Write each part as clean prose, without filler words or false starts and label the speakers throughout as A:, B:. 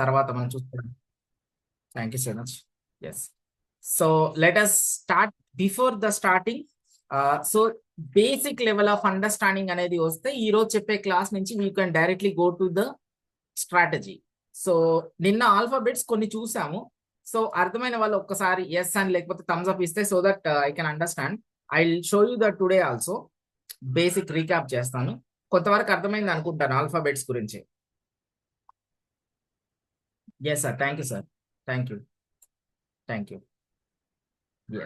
A: తర్వాత మనం చూస్తాం. Thank you so much. Yes. So let us start. Before the starting, so basic level of understanding అనేది వస్తే ఈ రోజు చెప్పే క్లాస్ నుంచి we can directly go to the strategy. So నిన్న ఆల్ఫాబెట్స్ కొన్ని చూసాము. సో అర్థమైన వాళ్ళు ఒక్కసారి ఎస్ అని లేకపోతే థమ్స్ అప్ ఇస్తే, so that I can understand. I will show you that today also. Basic recap చేస్తాను. కొంతవరకు అర్థమైంది అనుకుంటాను ఆల్ఫాబెట్స్ గురించి. Yes sir, thank you sir, thank you, thank you.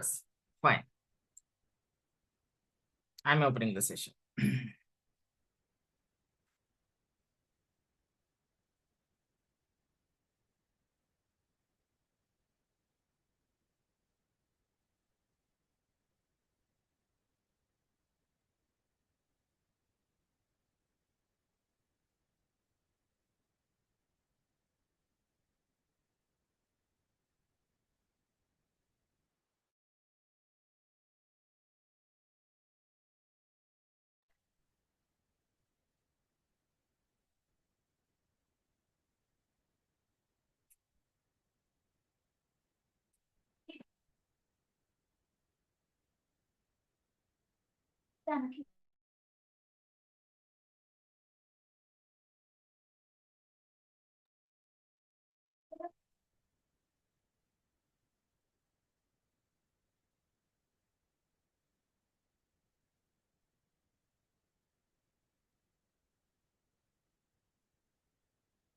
A: Yes, fine. I'm opening the session.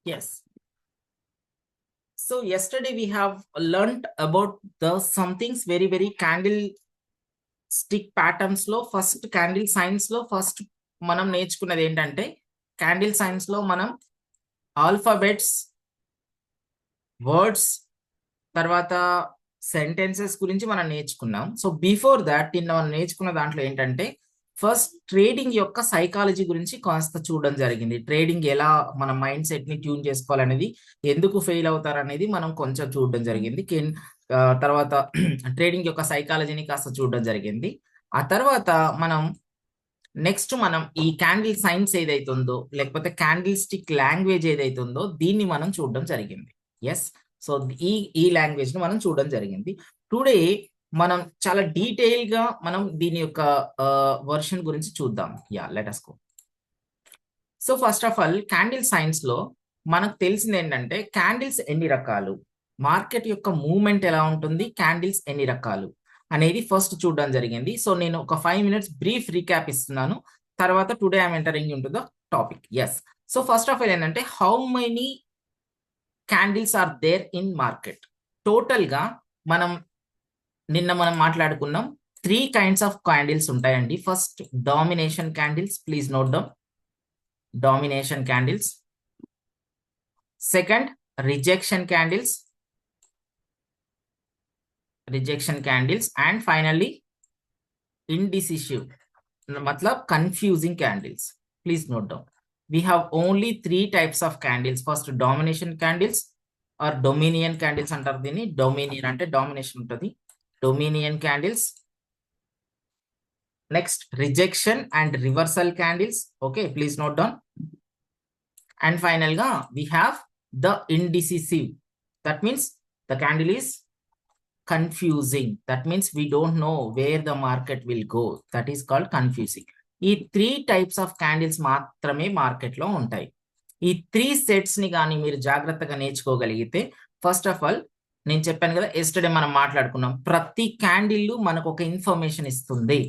A: Yes. So yesterday we have learnt about the some things very candlestick patterns లో. First candle science లో first మనం నేర్చుకున్నది ఏంటంటే, candle science లో మనం alphabets, words, తర్వాత sentences గురించి మనం నేర్చుకున్నాం. సో బిఫోర్ దాట్ నిన్న మనం నేర్చుకున్న దాంట్లో ఏంటంటే, ఫస్ట్ ట్రేడింగ్ యొక్క సైకాలజీ గురించి కాస్త చూడడం జరిగింది. ట్రేడింగ్ ఎలా మన మైండ్ సెట్ ని ట్యూన్ చేసుకోవాలనేది, ఎందుకు ఫెయిల్ అవుతారు అనేది మనం కొంచెం చూడడం జరిగింది. తర్వాత ట్రేడింగ్ యొక్క సైకాలజీని కాస్త చూడడం జరిగింది. ఆ తర్వాత మనం నెక్స్ట్ ఈ క్యాండిల్ సైన్స్ ఏదైతుందో, లేకపోతే క్యాండిల్ స్టిక్ లాంగ్వేజ్ ఏదైతుందో దీన్ని మనం చూడడం జరిగింది. ఎస్. సో ఈ లాంగ్వేజ్ ని మనం చూడడం జరిగింది. టుడే మనం చాలా డీటెయిల్ గా మనం దీని యొక్క వర్షన్ గురించి చూద్దాం. Yeah, let us go. So first of all candle science లో మనకు తెలిసింది ఏంటంటే, క్యాండిల్స్ ఎన్ని రకాలు, మార్కెట్ యొక్క మూవ్మెంట్ ఎలా ఉంటుంది, క్యాండిల్స్ ఎన్ని రకాలు అనేది ఫస్ట్ చూడడం జరిగింది. సో నేను ఒక 5 minutes బ్రీఫ్ రీక్యాప్ ఇస్తున్నాను. తర్వాత today I'm entering into the topic. Yes. So first of all ఏంటంటే, how many candles are there in market. Total గా నిన్న మనం మాట్లాడుకున్నాం 3 kinds ఆఫ్ క్యాండిల్స్ ఉంటాయండి. First domination candles, please note down. Domination candles. Second rejection candles, and finally indecisive, మతలబ్ confusing candles. Please note down. We have only 3 types of candles. First domination candles or dominion candles అంటారు దీన్ని. Dominion అంటే domination ఉంటుంది. Dominion candles. Next rejection and reversal candles. Okay, please note down. And final గా we have the indecisive. That means the candle is confusing. That means we don't know where the market will go. That is called confusing. ఈ 3 types of candles మాత్రమే market లో ఉంటాయి. ఈ 3 sets ని కానీ మీరు జాగ్రత్తగా నేర్చుకోగలిగితే, ఫస్ట్ ఆఫ్ ఆల్ నేను చెప్పాను కదా, ఎస్టర్డే మనం మాట్లాడుకున్నాం, ప్రతి క్యాండిల్ మనకు ఒక ఇన్ఫర్మేషన్ ఇస్తుంది.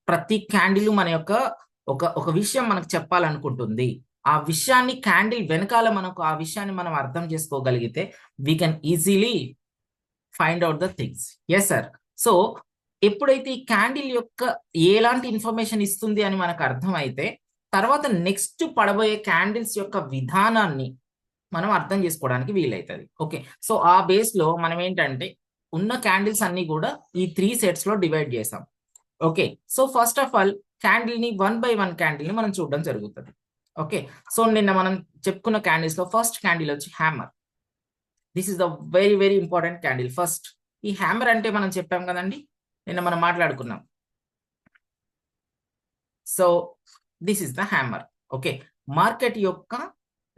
A: ప్రతి క్యాండిల్ మన యొక్క ఒక విషయం మనకు చెప్పాలనుకుంటుంది. ఆ విషయాన్ని క్యాండిల్ వెనకాల మనకు ఆ విషయాన్ని మనం అర్థం చేసుకోగలిగితే we can easily find out the things. Yes sir. So ఎప్పుడైతే ఈ క్యాండిల్ యొక్క ఎలాంటి ఇన్ఫర్మేషన్ ఇస్తుంది అని మనకు అర్థమైతే, తర్వాత నెక్స్ట్ పడబోయే క్యాండిల్స్ యొక్క విధానాన్ని మనం అర్థం చేసుకోవడానికి వీలవుతుంది. ఓకే. సో ఆ బేస్ లో మనం ఏంటంటే, ఉన్న క్యాండిల్స్ అన్ని కూడా ఈ 3 sets లో డివైడ్ చేసాం. Okay. So first of all candle ని 1 by 1 క్యాండిల్ ని మనం చూడడం జరుగుతుంది. ఓకే. సో నిన్న మనం చెప్పుకున్న క్యాండిల్స్ లో ఫస్ట్ క్యాండిల్ వచ్చి hammer. This is the very important candle. First ఈ హ్యామర్ అంటే మనం చెప్పాం కదండి, నిన్న మనం మాట్లాడుకున్నాం. So this is the hammer. Okay. Market యొక్క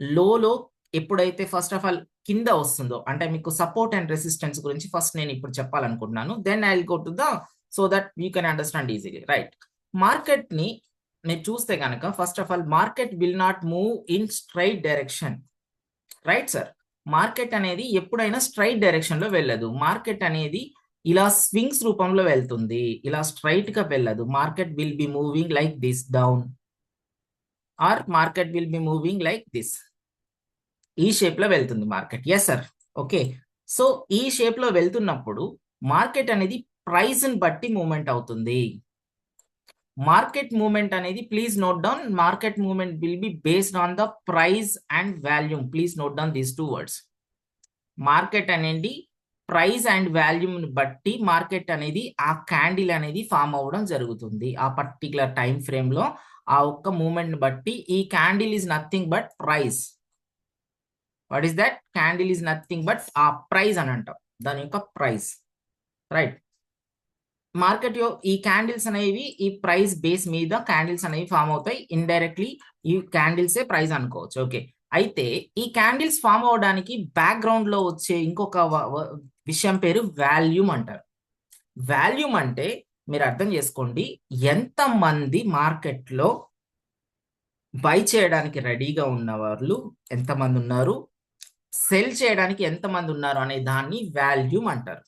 A: లోలో ఎప్పుడైతే ఫస్ట్ ఆఫ్ ఆల్ కింద వస్తుందో, అంటే మీకు సపోర్ట్ అండ్ రెసిస్టెన్స్ గురించి ఫస్ట్ నేను ఇప్పుడు చెప్పాలనుకుంటున్నాను. Then I will go to the so that you can understand easily, right? Market ని మీరు చూస్తే కనుక first of all market will not move in straight direction, right sir? Market అనేది ఎప్పుడైనా స్ట్రైట్ డైరెక్షన్ లో వెళ్ళదు. మార్కెట్ అనేది ఇలా స్వింగ్స్ రూపంలో వెళ్తుంది, ఇలా స్ట్రైట్ గా వెళ్ళదు. Market will be moving like this down, or market will be moving like this, ఈ షేప్ లో వెళ్తుంది market. Yes sir, okay. So ఈ షేప్ లో వెళ్తున్నప్పుడు మార్కెట్ అనేది ప్రైస్ ని బట్టి మూవ్మెంట్ అవుతుంది. మార్కెట్ మూవ్మెంట్ అనేది please note down, market movement will be based on the price and volume. Please note down these two words. Market అనేది price and volume ని బట్టి మార్కెట్ అనేది ఆ క్యాండిల్ అనేది ఫామ్ అవ్వడం జరుగుతుంది. ఆ పర్టికులర్ టైం ఫ్రేమ్ లో ఆ ఒక్క మూవ్మెంట్ ని బట్టి ఈ candle is nothing but price. What is that? Candle is nothing but ఆ ప్రైస్ అని అంటాం, దాని యొక్క ప్రైస్, రైట్? మార్కెట్ ఈ క్యాండిల్స్ అనేవి ఈ ప్రైస్ బేస్ మీద క్యాండిల్స్ అనేవి ఫామ్ అవుతాయి. ఇండైరెక్ట్లీ ఈ క్యాండిల్స్ ఏ ప్రైస్ అనుకోవచ్చు, ఓకే. అయితే ఈ క్యాండిల్స్ ఫామ్ అవడానికి బ్యాక్గ్రౌండ్ లో వచ్చే ఇంకొక విషయం పేరు వాల్యూమ్ అంటారు. వాల్యూమ్ అంటే మీరు అర్థం చేసుకోండి, ఎంతమంది మార్కెట్ లో బై చేయడానికి రెడీగా ఉన్న వాళ్ళు ఎంతమంది ఉన్నారు, సెల్ చేయడానికి ఎంతమంది ఉన్నారు అనే దాన్ని వాల్యూమ్ అంటారు,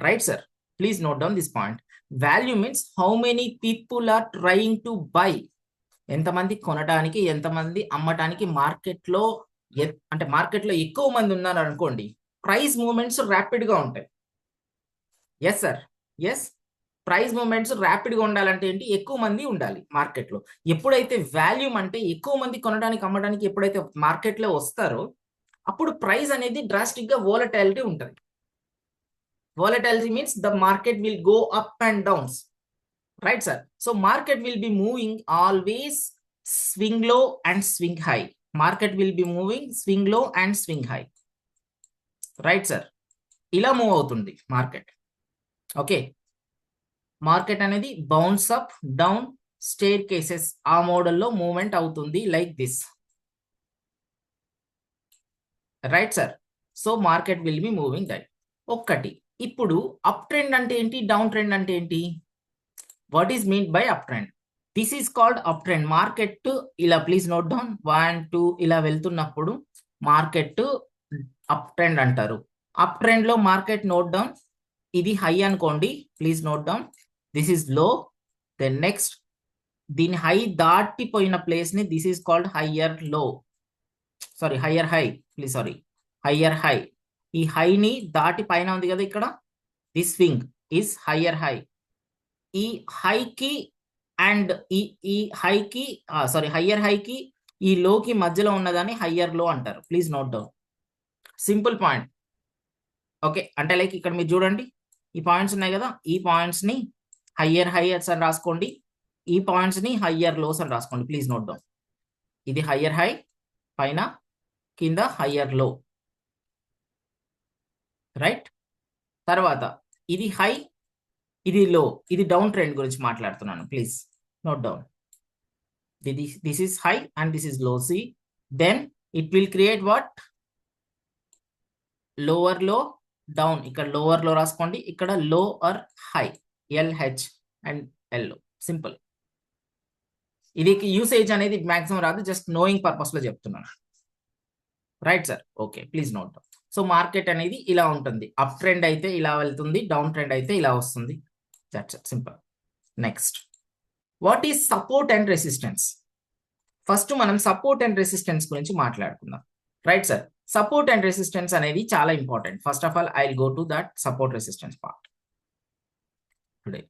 A: right sir? Please note down this point. Volume means how many people are trying to buy, ఎంతమంది కొనడానికి ఎంతమంది అమ్మటానికి మార్కెట్ లో, అంటే మార్కెట్ లో ఎక్కువ మంది ఉన్నారు అనుకోండి, ప్రైస్ మూవ్మెంట్స్ ర్యాపిడ్ గా ఉంటాయి. Yes sir, yes. Price movements rapid గా ఉండాలంటే ఏంటి? ఎక్కువ మంది ఉండాలి మార్కెట్ లో. ఎప్పుడైతే వాల్యూమ్ అంటే ఎక్కువ మంది కొనడానికి అమ్మడానికి ఎప్పుడైతే మార్కెట్ లో వస్తారో అప్పుడు ప్రైస్ అనేది డ్రాస్టిక్ గా వోలటాలిటీ ఉంటుంది. Volatility means the market will go up and downs, right sir? So market will be moving always swing low and swing high. Market will be moving swing low and swing high, right sir? ఇలా move అవుతుంది market, okay. Market అనేది bounce up down staircases ఆ మోడల్లో movement అవుతుంది, like this, right sir? So market will be moving that. ఒక్కటి ఇప్పుడు up trend అంటే ఏంటి, డౌన్ ట్రెండ్ అంటే ఏంటి? What is mean by up trend? This is called up trend. Market ఇలా ప్లీజ్ నోట్ డౌన్ 1 2 ఇలా వెళ్తున్నప్పుడు మార్కెట్ అప్ ట్రెండ్ అంటారు. అప్ ట్రెండ్ లో మార్కెట్ నోట్ డౌన్, ఇది హై అనుకోండి, please note down, this is low, then next దీని high దాటిపోయిన place ని this is called higher low, sorry higher high, please sorry higher high. ఈ హైని దాటి పైన ఉంది కదా ఇక్కడ, this swing is higher high. ఈ హైకి అండ్ ఈ హైకి సారీ హయ్యర్ హైకి ఈ లోకి మధ్యలో ఉన్నదాన్ని హయ్యర్ లో అంటారు. Please note down, simple point, okay. అంటే లైక్ ఇక్కడ మీరు చూడండి, ఈ పాయింట్స్ ఉన్నాయి కదా, ఈ పాయింట్స్ ని హయ్యర్ హైయర్స్ అని రాసుకోండి, ఈ పాయింట్స్ ని హయ్యర్ లోస్ అని రాసుకోండి. ప్లీజ్ నోట్ డౌన్, ఇది హయ్యర్ హై పైన, కింద హయ్యర్ లో, రైట్? తర్వాత ఇది హై, ఇది లో, ఇది డౌన్ ట్రెండ్ గురించి మాట్లాడుతున్నాను, please note down. This is high and this is low. See then it will create what? Lower low, down. ఇక్కడ లోవర్ లో రాసుకోండి, ఇక్కడ lower high, LH and L, simple. ఇది యూసేజ్ అనేది మాక్సిమం రాదు, just knowing purpose లో చెప్తున్నాను, right sir? Okay, please note down. So market అనేది ఇలా ఉంటుంది, అప్ ట్రెండ్ అయితే ఇలా వెళ్తుంది, డౌన్ ట్రెండ్ అయితే ఇలా వస్తుంది, that's it, simple. Next, what is support and resistance? First మనం సపోర్ట్ అండ్ రెసిస్టెన్స్ గురించి మాట్లాడుకుందాం, right sir? Support and resistance అనేది చాలా important. First of all I will go to that support resistance part today.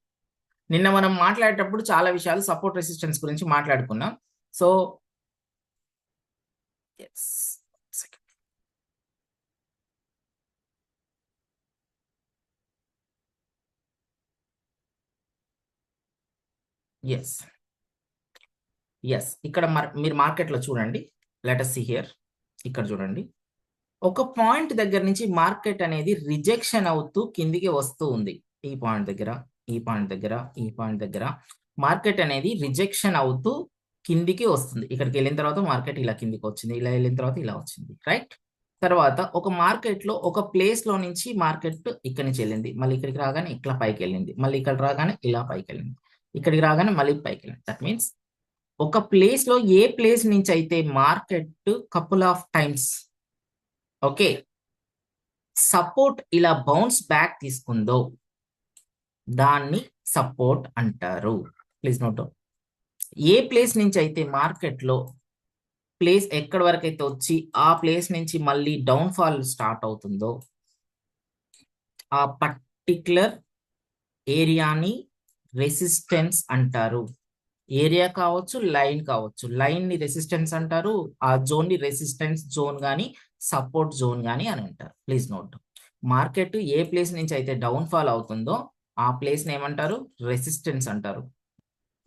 A: నిన్న మనం మాట్లాడేటప్పుడు చాలా విషయాలు సపోర్ట్ రెసిస్టెన్స్ గురించి మాట్లాడుకున్నాం. సో ఎస్ ఇక్కడ మీరు మార్కెట్లో చూడండి, లెట్ us see here, ఇక్కడ చూడండి, ఒక పాయింట్ దగ్గర నుంచి మార్కెట్ అనేది రిజెక్షన్ అవుతూ కిందికి వస్తూ ఉంది. ఈ పాయింట్ దగ్గర, ఈ పాయింట్ దగ్గర, ఈ పాయింట్ దగ్గర మార్కెట్ అనేది రిజెక్షన్ అవుతూ కిందికి వస్తుంది. ఇక్కడికి వెళ్ళిన తర్వాత మార్కెట్ ఇలా కిందికి వచ్చింది, ఇలా వెళ్ళిన తర్వాత ఇలా వచ్చింది, రైట్. తర్వాత ఒక మార్కెట్లో ఒక ప్లేస్లో నుంచి మార్కెట్ ఇక్కడి నుంచి వెళ్ళింది, మళ్ళీ ఇక్కడికి రాగానే ఇట్లా పైకి వెళ్ళింది, మళ్ళీ ఇక్కడ రాగానే ఇలా పైకి వెళ్ళింది, ఇక్కడికి రాగానే మళ్ళీ పైకి వెళ్ళింది. దట్ మీన్స్ ఒక ప్లేస్లో ఏ ప్లేస్ నుంచి అయితే market couple of times okay support ఇలా బౌన్స్ బ్యాక్ తీసుకుందో దాన్ని సపోర్ట్ అంటారు. Please note. ఏ ప్లేస్ నుంచి అయితే మార్కెట్లో ప్లేస్ ఎక్కడి వరకు అయితే వచ్చి ఆ ప్లేస్ నుంచి మళ్ళీ డౌన్ ఫాల్ స్టార్ట్ అవుతుందో ఆ పర్టిక్యులర్ ఏరియాని రెసిస్టెన్స్ అంటారు. ఏరియా కావచ్చు, లైన్ కావచ్చు. లైన్ ని రెసిస్టెన్స్ అంటారు, ఆ జోన్ ని రెసిస్టెన్స్ జోన్ గానీ సపోర్ట్ జోన్ గానీ అని అంటారు. Please note. Market A place నుంచి అయితే డౌన్ ఫాల్ అవుతుందో ఆ ప్లేస్ ని ఏమంటారు? రెసిస్టెన్స్ అంటారు.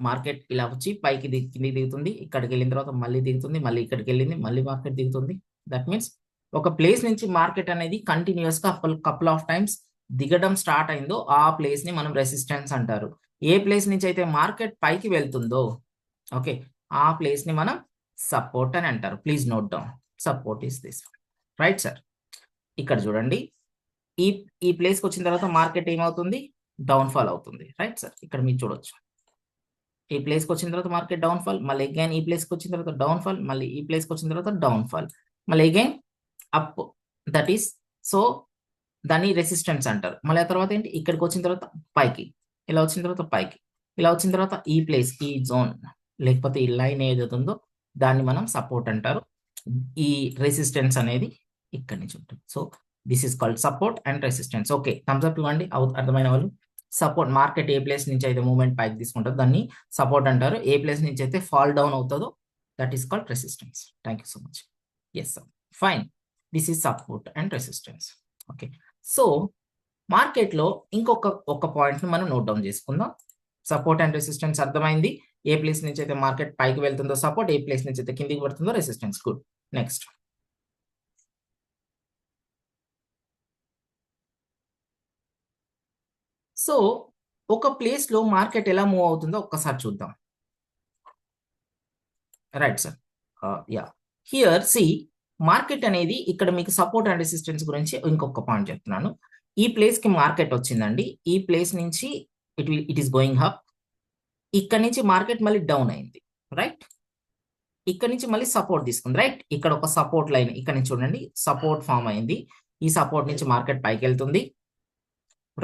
A: మార్కెట్ ఇలా వచ్చి పైకి కిందికి దిగుతుంది, ఇక్కడికి వెళ్ళిన తర్వాత మళ్ళీ దిగుతుంది, మళ్ళీ ఇక్కడికి వెళ్ళింది, మళ్ళీ మార్కెట్ దిగుతుంది. దట్ మీన్స్ ఒక ప్లేస్ నుంచి మార్కెట్ అనేది కంటిన్యూస్ గా కపుల్ ఆఫ్ టైమ్స్ దిగడం స్టార్ట్ అయిందో ఆ ప్లేస్ ని మనం రెసిస్టెన్స్ అంటారు. ఏ ప్లేస్ నుంచి అయితే మార్కెట్ పైకి వెళ్తుందో ఓకే ఆ ప్లేస్ ని మనం సపోర్ట్ అని అంటారు. Please note down. Support is this, right sir. ఇక్కడ చూడండి, ఈ ఈ ప్లేస్కి వచ్చిన తర్వాత మార్కెట్ ఏమవుతుంది? డౌన్ ఫాల్ అవుతుంది, రైట్ సార్. ఇక్కడ మీరు చూడొచ్చు, ఈ ప్లేస్కి వచ్చిన తర్వాత మార్కెట్ డౌన్ ఫాల్, మళ్ళీ అగైన్ ఈ ప్లేస్కి వచ్చిన తర్వాత డౌన్ ఫాల్, మళ్ళీ ఈ ప్లేస్కి వచ్చిన తర్వాత డౌన్ ఫాల్, మళ్ళీ again up. That is so దాన్ని రెసిస్టెన్స్ అంటారు. మళ్ళీ ఆ తర్వాత ఏంటి? ఇక్కడికి వచ్చిన తర్వాత పైకి, ఇలా వచ్చిన తర్వాత పైకి, ఇలా వచ్చిన తర్వాత ఈ ప్లేస్, ఈ జోన్ లేకపోతే ఈ లైన్ ఏదైతే ఉందో దాన్ని మనం సపోర్ట్ అంటారు. ఈ రెసిస్టెన్స్ అనేది ఇక్కడి నుంచి ఉంటుంది. So this is called support and resistance. Okay, thumbs up ఇవ్వండి అర్థమైన వాళ్ళు. సపోర్ట్, మార్కెట్ ఏ ప్లేస్ నుంచి అయితే మూవ్మెంట్ పైకి తీసుకుంటుందో దాన్ని సపోర్ట్ అంటారు. ఏ ప్లేస్ నుంచి అయితే ఫాల్ డౌన్ అవుతుందో that is called resistance. Thank you so much. Yes sir, fine. This is support and resistance. Okay, so మార్కెట్లో ఒక పాయింట్ ని మనం నోట్ డౌన్ చేసుకుందాం. సపోర్ట్ అండ్ రెసిస్టెన్స్ అర్థమైంది. ఏ ప్లేస్ నుంచి అయితే మార్కెట్ పైకి వెళ్తుందో సపోర్ట్, ఏ ప్లేస్ నుంచి అయితే కిందికి పడుతుందో రెసిస్టెన్స్. గుడ్. నెక్స్ట్, సో ఒక ప్లేస్ లో మార్కెట్ ఎలా మూవ్ అవుతుందో ఒక్కసారి చూద్దాం. Right sir, yeah. Here see, market అనేది ఇక్కడ మీకు సపోర్ట్ అండ్ రెసిస్టెన్స్ గురించి ఇంకొక పాయింట్ చెప్తున్నాను. ఈ ప్లేస్ కి మార్కెట్ వచ్చిందండి, ఈ ప్లేస్ నుంచి ఇట్ ఈస్ గోయింగ్ అప్. ఇక్కడ నుంచి మార్కెట్ మళ్ళీ డౌన్ అయింది, రైట్. ఇక్కడ నుంచి మళ్ళీ సపోర్ట్ తీసుకుంది, రైట్. ఇక్కడ ఒక సపోర్ట్ లైన్ ఇక్కడ నుంచి చూడండి, సపోర్ట్ ఫామ్ అయింది. ఈ సపోర్ట్ నుంచి మార్కెట్ పైకి వెళ్తుంది,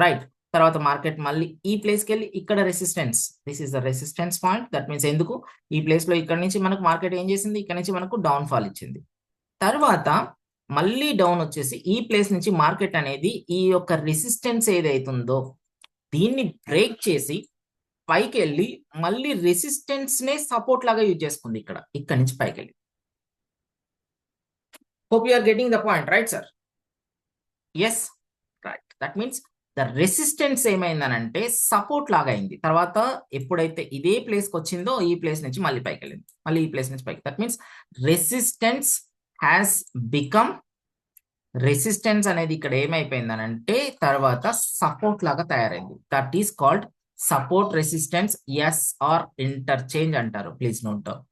A: రైట్. తర్వాత మార్కెట్ మళ్ళీ ఈ ప్లేస్కి వెళ్ళి ఇక్కడ resistance, this is the resistance point. That means ఎందుకు ఈ ప్లేస్ లో ఇక్కడ నుంచి మనకు మార్కెట్ ఏం చేసింది? ఇక్కడ నుంచి మనకు డౌన్ ఫాల్ ఇచ్చింది. తర్వాత మళ్ళీ డౌన్ వచ్చేసి ఈ ప్లేస్ నుంచి మార్కెట్ అనేది ఈ యొక్క రెసిస్టెన్స్ ఏదైతుందో దీన్ని బ్రేక్ చేసి పైకి వెళ్ళి మళ్ళీ రెసిస్టెన్స్ నే సపోర్ట్ లాగా యూజ్ చేసుకుంది ఇక్కడ నుంచి పైకి వెళ్ళి. Hope you are getting the point, right sir? Yes, right. That means the resistance ఏమైందనంటే సపోర్ట్ లాగా అయింది. తర్వాత ఎప్పుడైతే ఇదే ప్లేస్కి వచ్చిందో ఈ ప్లేస్ నుంచి మళ్ళీ పైకి వెళ్ళింది, మళ్ళీ ఈ ప్లేస్ నుంచి పైకి. That means resistance has become, resistance అనేది ఇక్కడ ఏమైపోయిందనంటే తర్వాత సపోర్ట్ లాగా తయారైంది. That is called support resistance. S R interchange అంటారు. Please note down.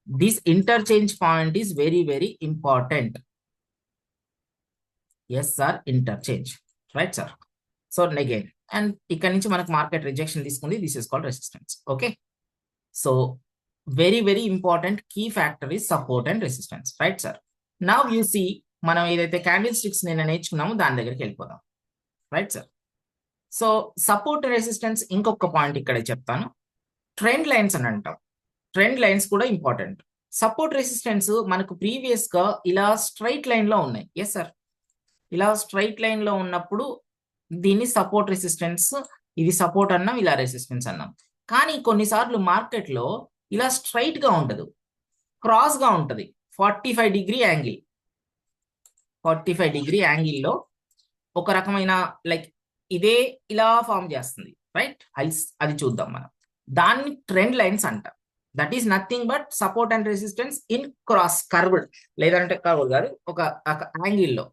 A: This interchange point is very very important. S R interchange, right sir? So again, and ఇక్కడ నుంచి మనకు మార్కెట్ రిజెక్షన్ తీసుకుంది. This is called resistance. Okay, so very very important key factor is support and resistance, right sir? Now you see, మనం ఏదైతే candle sticks నేను నేర్చుకున్నామో దాని దగ్గరికి వెళ్ళిపోదాం, right sir? So support resistance ఇంకొక పాయింట్ ఇక్కడ చెప్తాను. ట్రెండ్ లైన్స్ అని అంటాం. ట్రెండ్ లైన్స్ కూడా ఇంపార్టెంట్. సపోర్ట్ రెసిస్టెన్స్ మనకు ప్రీవియస్ గా ఇలా స్ట్రైట్ లైన్ లో ఉన్నాయి. ఎస్ సార్, ఇలా స్ట్రైట్ లైన్ లో ఉన్నప్పుడు దీన్ని సపోర్ట్ రెసిస్టెన్స్, ఇది సపోర్ట్ అన్నాం, ఇలా రెసిస్టెన్స్ అన్నాం. కానీ కొన్నిసార్లు మార్కెట్ లో ఇలా స్ట్రైట్ గా ఉండదు, క్రాస్ గా ఉంటది. 45 డిగ్రీ యాంగిల్, 45 డిగ్రీ యాంగిల్లో ఒక రకమైన లైక్ ఇదే ఇలా ఫామ్ చేస్తుంది, రైట్? అది చూద్దాం మనం. దాన్ని ట్రెండ్ లైన్స్ అంటాం. That is nothing but support and resistance in cross, curved, లేదంటే కర్వ్ గారు ఒక యాంగిల్లో,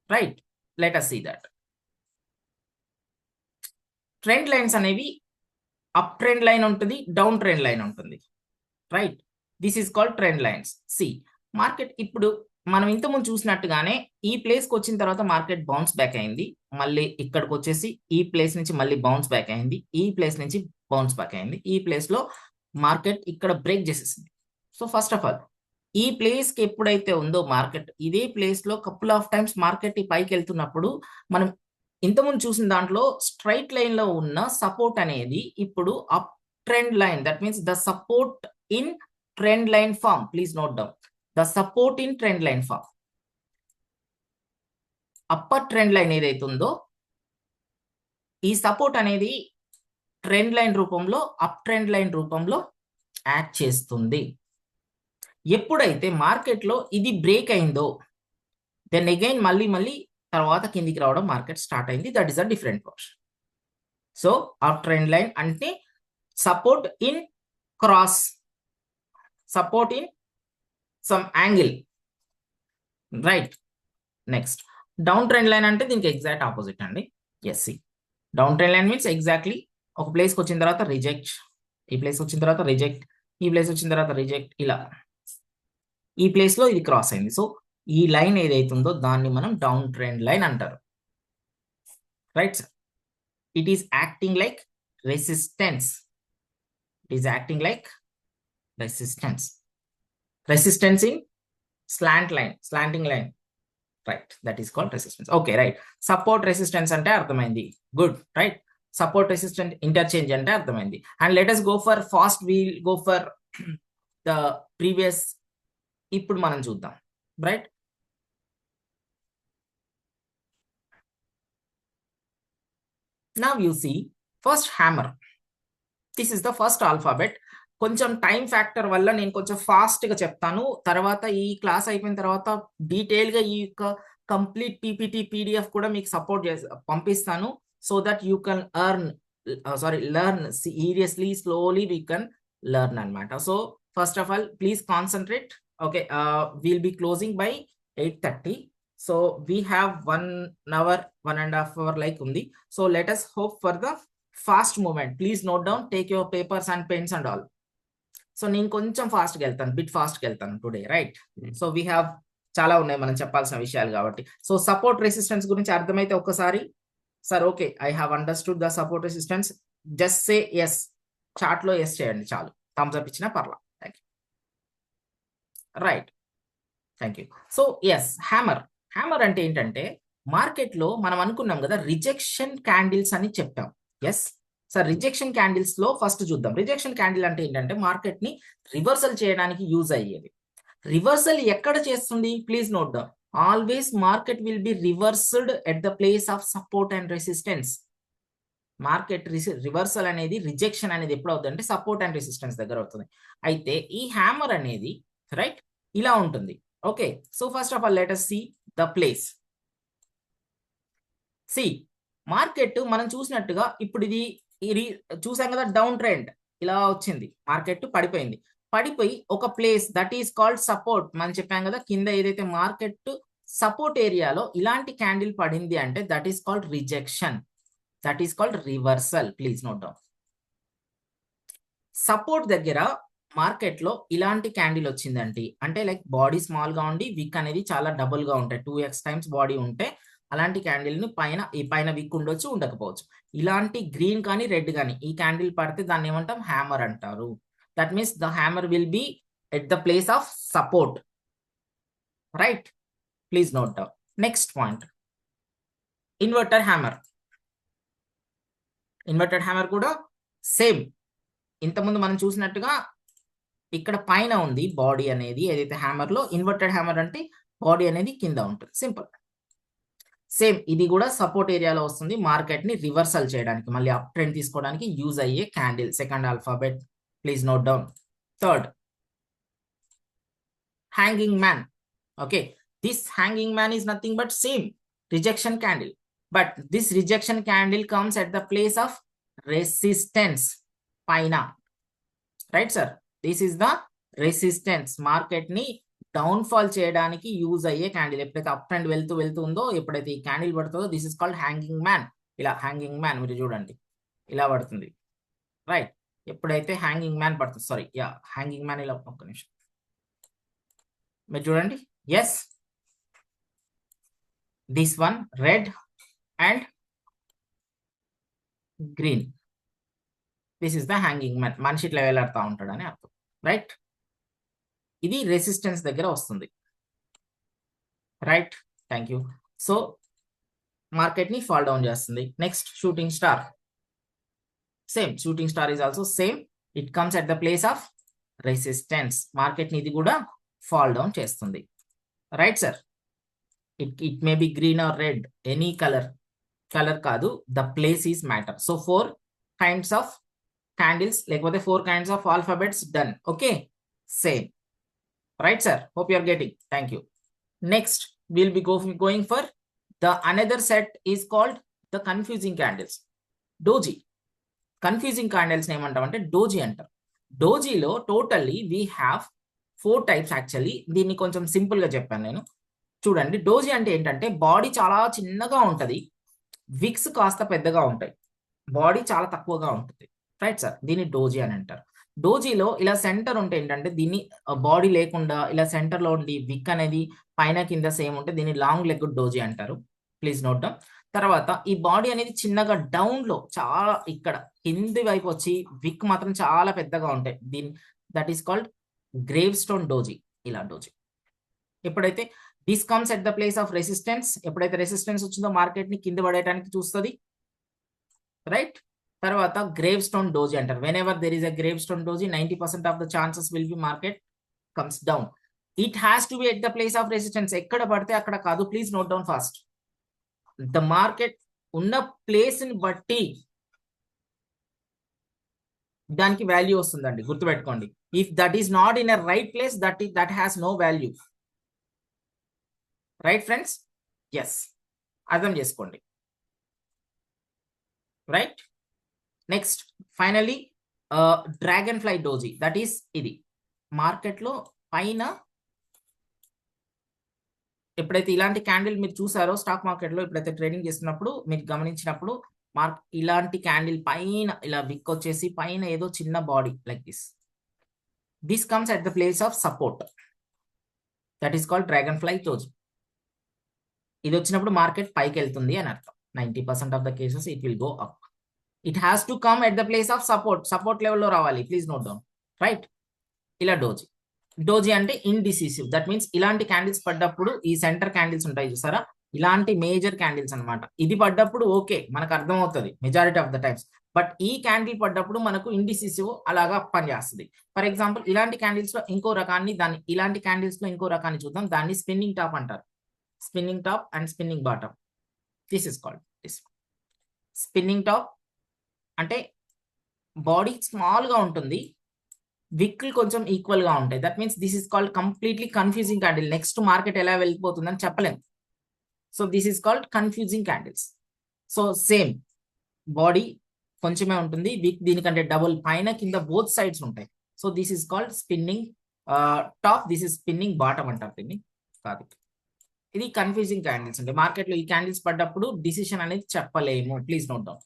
A: right? Let us see that. Trend lines అనేవి అప్ ట్రెండ్ లైన్ ఉంటుంది, డౌన్ ట్రెండ్ లైన్ ఉంటుంది. Right. This is called trend lines. See market ఇప్పుడు మనం ఇంతకుముందు చూసినట్టుగానే ఈ ప్లేస్కి వచ్చిన తర్వాత మార్కెట్ బౌన్స్ బ్యాక్ అయింది. మళ్ళీ ఇక్కడికి వచ్చేసి ఈ ప్లేస్ నుంచి మళ్ళీ బౌన్స్ బ్యాక్ అయింది. ఈ ప్లేస్ నుంచి బౌన్స్ బ్యాక్ అయింది. ఈ ప్లేస్ లో మార్కెట్ ఇక్కడ బ్రేక్ చేసేసింది. సో ఫస్ట్ ఆఫ్ ఆల్ ఈ ప్లేస్ కి ఎప్పుడైతే ఉందో మార్కెట్, ఇదే ప్లేస్ లో కపుల్ ఆఫ్ టైమ్స్ మార్కెట్ ఈ పైకి వెళ్తున్నప్పుడు మనం ఇంతకుముందు చూసిన దాంట్లో స్ట్రైట్ లైన్ లో ఉన్న సపోర్ట్ అనేది ఇప్పుడు up trend line, that means the support in trend line form. Please note down the support in trend line form. Upper trend line ఏదైతే ఉందో ఈ సపోర్ట్ అనేది ట్రెండ్ లైన్ రూపంలో అప్ ట్రెండ్ లైన్ రూపంలో యాక్ట్ చేస్తుంది. ఎప్పుడైతే మార్కెట్ లో ఇది బ్రేక్ అయిందో దెన్ అగైన్ మళ్ళీ తర్వాత కిందికి రావడం మార్కెట్ స్టార్ట్ అయింది. That is a different version. So up trend line అంటే support in cross, support in some angle, right. Next down trend line అంటే దీనికి ఎగ్జాక్ట్ ఆపోజిట్ అండి. ఎస్సి down trend line means exactly ఒక ప్లేస్కి వచ్చిన తర్వాత రిజెక్ట్, ఈ ప్లేస్ వచ్చిన తర్వాత రిజెక్ట్, ఈ ప్లేస్ వచ్చిన తర్వాత రిజెక్ట్, ఇలా ఈ ప్లేస్ లో ఇది క్రాస్ అయింది. సో ఈ లైన్ ఏదైతుందో దాన్ని మనం డౌన్ ట్రెండ్ లైన్ అంటారు, right sir. It is acting like resistance. It is acting like resistance. Resistance in slanting line, right, that is called resistance. Okay, right. Support resistance ante arthamaindi. Good, right. Support resistance interchange ante arthamaindi. And let us go for fast. We'll go for the previous. Ippudu manam chuddam, right. Now you see first hammer. This is the first alphabet. కొంచెం time factor వల్ల నేను కొంచెం fast గా చెప్తాను. తర్వాత ఈ class అయిపోయిన తర్వాత డీటెయిల్ గా ఈ కంప్లీట్ పీపీటీ పీడిఎఫ్ కూడా మీకు సపోర్ట్ పంపిస్తాను. So that you can learn seriously, slowly we can learn అనమాట. So first of all please concentrate. Okay, will be closing by 8:30. So we have 1 hour 1.5 hour like ఉంది. So let us hope for the fast movement. Please note down, take your papers and pens and all. So నేను కొంచెం ఫాస్ట్గా వెళ్తాను, bit ఫాస్ట్గా వెళ్తాను today, right. So we have చాలా ఉన్నాయి మనం చెప్పాల్సిన విషయాలు కాబట్టి. సో సపోర్ట్ రెసిస్టెన్స్ గురించి అర్థమైతే ఒక్కసారి sir okay I have understood the support resistance, just say yes. Chart లో ఎస్ చేయండి చాలు, థమ్స్ అప్ ఇచ్చినా పర్లా. Thank you, right, thank you. So yes, hammer అంటే ఏంటంటే మార్కెట్ లో మనం అనుకున్నాం కదా రిజెక్షన్ క్యాండిల్స్ అని చెప్పాం. ఎస్ సార్, రిజెక్షన్ క్యాండిల్స్ లో ఫస్ట్ చూద్దాం. రిజెక్షన్ క్యాండిల్ అంటే ఏంటంటే మార్కెట్ ని రివర్సల్ చేయడానికి యూజ్ అయ్యేది. రివర్సల్ ఎక్కడ చేస్తుంది? Please note down, always market will B reversed at the place of support and resistance. Market reversal అనేది, రిజెక్షన్ అనేది ఎప్పుడు అవుతుంది అంటే సపోర్ట్ అండ్ రెసిస్టెన్స్ దగ్గర అవుతుంది. అయితే ఈ హ్యామర్ అనేది రైట్ ఇలా ఉంటుంది. Okay, so first of all let us see the place. See market మనం చూసినట్టుగా ఇప్పుడు ఇది చూసాం కదా, డౌన్ ట్రెండ్ ఇలా వచ్చింది, మార్కెట్ పడిపోయి ఒక place that is called support. మనం చెప్పాం కదా కింద ఏదైతే మార్కెట్ సపోర్ట్ ఏరియాలో ఇలాంటి క్యాండిల్ పడింది అంటే that is called rejection, that is called reversal. Please note down. Support దగ్గర మార్కెట్ లో ఇలాంటి క్యాండిల్ వచ్చిందంటే అంటే లైక్ బాడీ స్మాల్ గా ఉండి విక్ అనేది చాలా డబుల్ గా ఉంటాయి, 2x టైమ్స్ బాడీ ఉంటే అలాంటి క్యాండిల్ ని పైన విక్ ఉండొచ్చు, ఉండకపోవచ్చు. ఇలాంటి గ్రీన్ కానీ రెడ్ కానీ ఈ క్యాండిల్ పడితే దాన్ని ఏమంటాం? హ్యామర్ అంటారు. That means the hammer will be at the place of support, right. Please note down. Next point, inverted hammer. Inverted hammer కూడా సేమ్, ఇంతకుముందు మనం చూసినట్టుగా ఇక్కడ పైన ఉంది బాడీ అనేది ఏదైతే హ్యామర్ లో. ఇన్వర్టెడ్ హ్యామర్ అంటే బాడీ అనేది కింద ఉంటుంది, సింపుల్. సేమ్ ఇది కూడా సపోర్ట్ ఏరియాలో వస్తుంది, మార్కెట్ ని రివర్సల్ చేయడానికి, మళ్ళీ అప్ ట్రెండ్ తీసుకోవడానికి యూజ్ అయ్యే candle. Second alphabet, please note down. Third, hanging man. Okay, this hanging man is nothing but same rejection candle, but this rejection candle comes at the place of resistance పైన, right sir. This is the resistance, market ని down fall చేయడానికి use అయ్యే candle. ఎప్పుడైతే up trend వెళ్తూ ఉందో, ఎప్పుడైతే ఈ candle పడుతుందో this is called hanging man. ఇలా హ్యాంగింగ్ మ్యాన్ మీరు చూడండి ఇలా పడుతుంది, రైట్. ఎప్పుడైతే హ్యాంగింగ్ మ్యాన్ పడుతుంది, సారీ యా హ్యాంగింగ్ మ్యాన్ ఇలా ఒక్క నిమిషం మీరు చూడండి, yes this one red and green, this is the hanging man, మనిషి ఇట్లా వేలాడుతూ ఉంటాడు అని అర్థం, రైట్. ఇది రెసిస్టెన్స్ దగ్గర వస్తుంది, right. Thank you. So market ని ఫాల్ డౌన్ చేస్తుంది. Next shooting star, same shooting star is also same, it comes at the place of resistance, market ని ఇది కూడా ఫాల్ డౌన్ చేస్తుంది, right sir. It may be green or red, any colour కాదు, the place is matter. So 4 kinds of candles లేకపోతే 4 kinds of alphabets done. Okay, same, right sir. Hope you are getting. Thank you. Next will be going for the another set is called the confusing candles, doji. Confusing candles ఏమంటామంటే doji అంటారు. డోజీలో totally we have 4 types actually. దీన్ని కొంచెం simple గా చెప్పాను నేను. చూడండి, doji అంటే ఏంటంటే బాడీ చాలా చిన్నగా ఉంటుంది, విక్స్ కాస్త పెద్దగా ఉంటాయి, బాడీ చాలా తక్కువగా ఉంటుంది, రైట్ సార్. దీన్ని డోజీ అని అంటారు. డోజీలో ఇలా సెంటర్ ఉంటే ఏంటంటే దీన్ని బాడీ లేకుండా ఇలా సెంటర్ లో ఉండి విక్ అనేది పైన కింద సేమ్ ఉంటే దీన్ని లాంగ్ లెగ్ డోజీ అంటారు. Please note down. తర్వాత ఈ బాడీ అనేది చిన్నగా డౌన్ లో చాలా ఇక్కడ కింది వైపు వచ్చి విక్ మాత్రం చాలా పెద్దగా ఉంటాయి, దీని that is called grave stone doji. ఇలా డోజీ. ఎప్పుడైతే this comes at the place of resistance, ఎప్పుడైతే రెసిస్టెన్స్ వచ్చిందో మార్కెట్ ని కింద పడేయడానికి చూస్తుంది, రైట్. తర్వాత గ్రేవ్ స్టోన్ డోజీ అంటారు. When ever there is a grave stone doji 90% of the chances will be market comes down. It has to be at the place of resistance, ఎక్కడ పడితే అక్కడ కాదు. Please note down fast. The market ఉన్న place ని బట్టి దానికి value వస్తుందండి, గుర్తుపెట్టుకోండి. If that is not in a right place, that has no value, right friends. Yes, అర్థం చేసుకోండి, right. Next finally dragonfly doji, that is ఇది market లో పైన ఎప్పుడైతే ఇలాంటి క్యాండిల్ మీరు చూసారో స్టాక్ మార్కెట్ లో ఎప్పుడైతే ట్రేడింగ్ చేస్తున్నప్పుడు మీరు గమనించినప్పుడు ఇలాంటి క్యాండిల్ పైన ఇలా విక్ వచ్చేసి పైన ఏదో చిన్న body like this comes at the place of support, that is called dragon fly doji. ఇది వచ్చినప్పుడు మార్కెట్ పైకి వెళ్తుంది అని అర్థం. 90% of the cases it will go up. It has to come at the place of support లెవెల్లో రావాలి. Please note down, right. ఇలా doji అంటే ఇండిసిసివ్, దట్ మీన్స్ ఇలాంటి క్యాండిల్స్ పడ్డప్పుడు ఈ సెంటర్ క్యాండిల్స్ ఉంటాయి చూసారా, ఇలాంటి మేజర్ క్యాండిల్స్ అనమాట. ఇది పడ్డప్పుడు ఓకే మనకు అర్థం అవుతుంది majority of the times, but ఈ క్యాండిల్ పడ్డప్పుడు మనకు ఇండిసిసివ్ అలాగా పనిచేస్తుంది. ఫర్ ఎగ్జాంపుల్ ఇలాంటి క్యాండిల్స్ లో ఇంకో రకాన్ని, ఇలాంటి క్యాండిల్స్ లో ఇంకో రకాన్ని చూద్దాం. దాన్ని స్పిన్నింగ్ టాప్ అంటారు. Spinning top and spinning bottom, this is called spinning top. అంటే బాడీ స్మాల్ గా ఉంటుంది, విక్లు కొంచెం ఈక్వల్ గా ఉంటాయి. That means this is called completely confusing candle. Next market ఎలా వెళ్ళిపోతుందని చెప్పలేము. So this is called confusing candles. So same body కొంచెమే ఉంటుంది, విక్ దీనికంటే డబుల్ పైన కింద బోత్ సైడ్స్ ఉంటాయి. So this is called spinning top, this is spinning bottom అంటారు దీన్ని. కాదు, ఇది కన్ఫ్యూజింగ్ క్యాండిల్స్ అంటే మార్కెట్ లో ఈ క్యాండిల్స్ పడ్డప్పుడు డిసిషన్ అనేది చెప్పలేము. Please note down.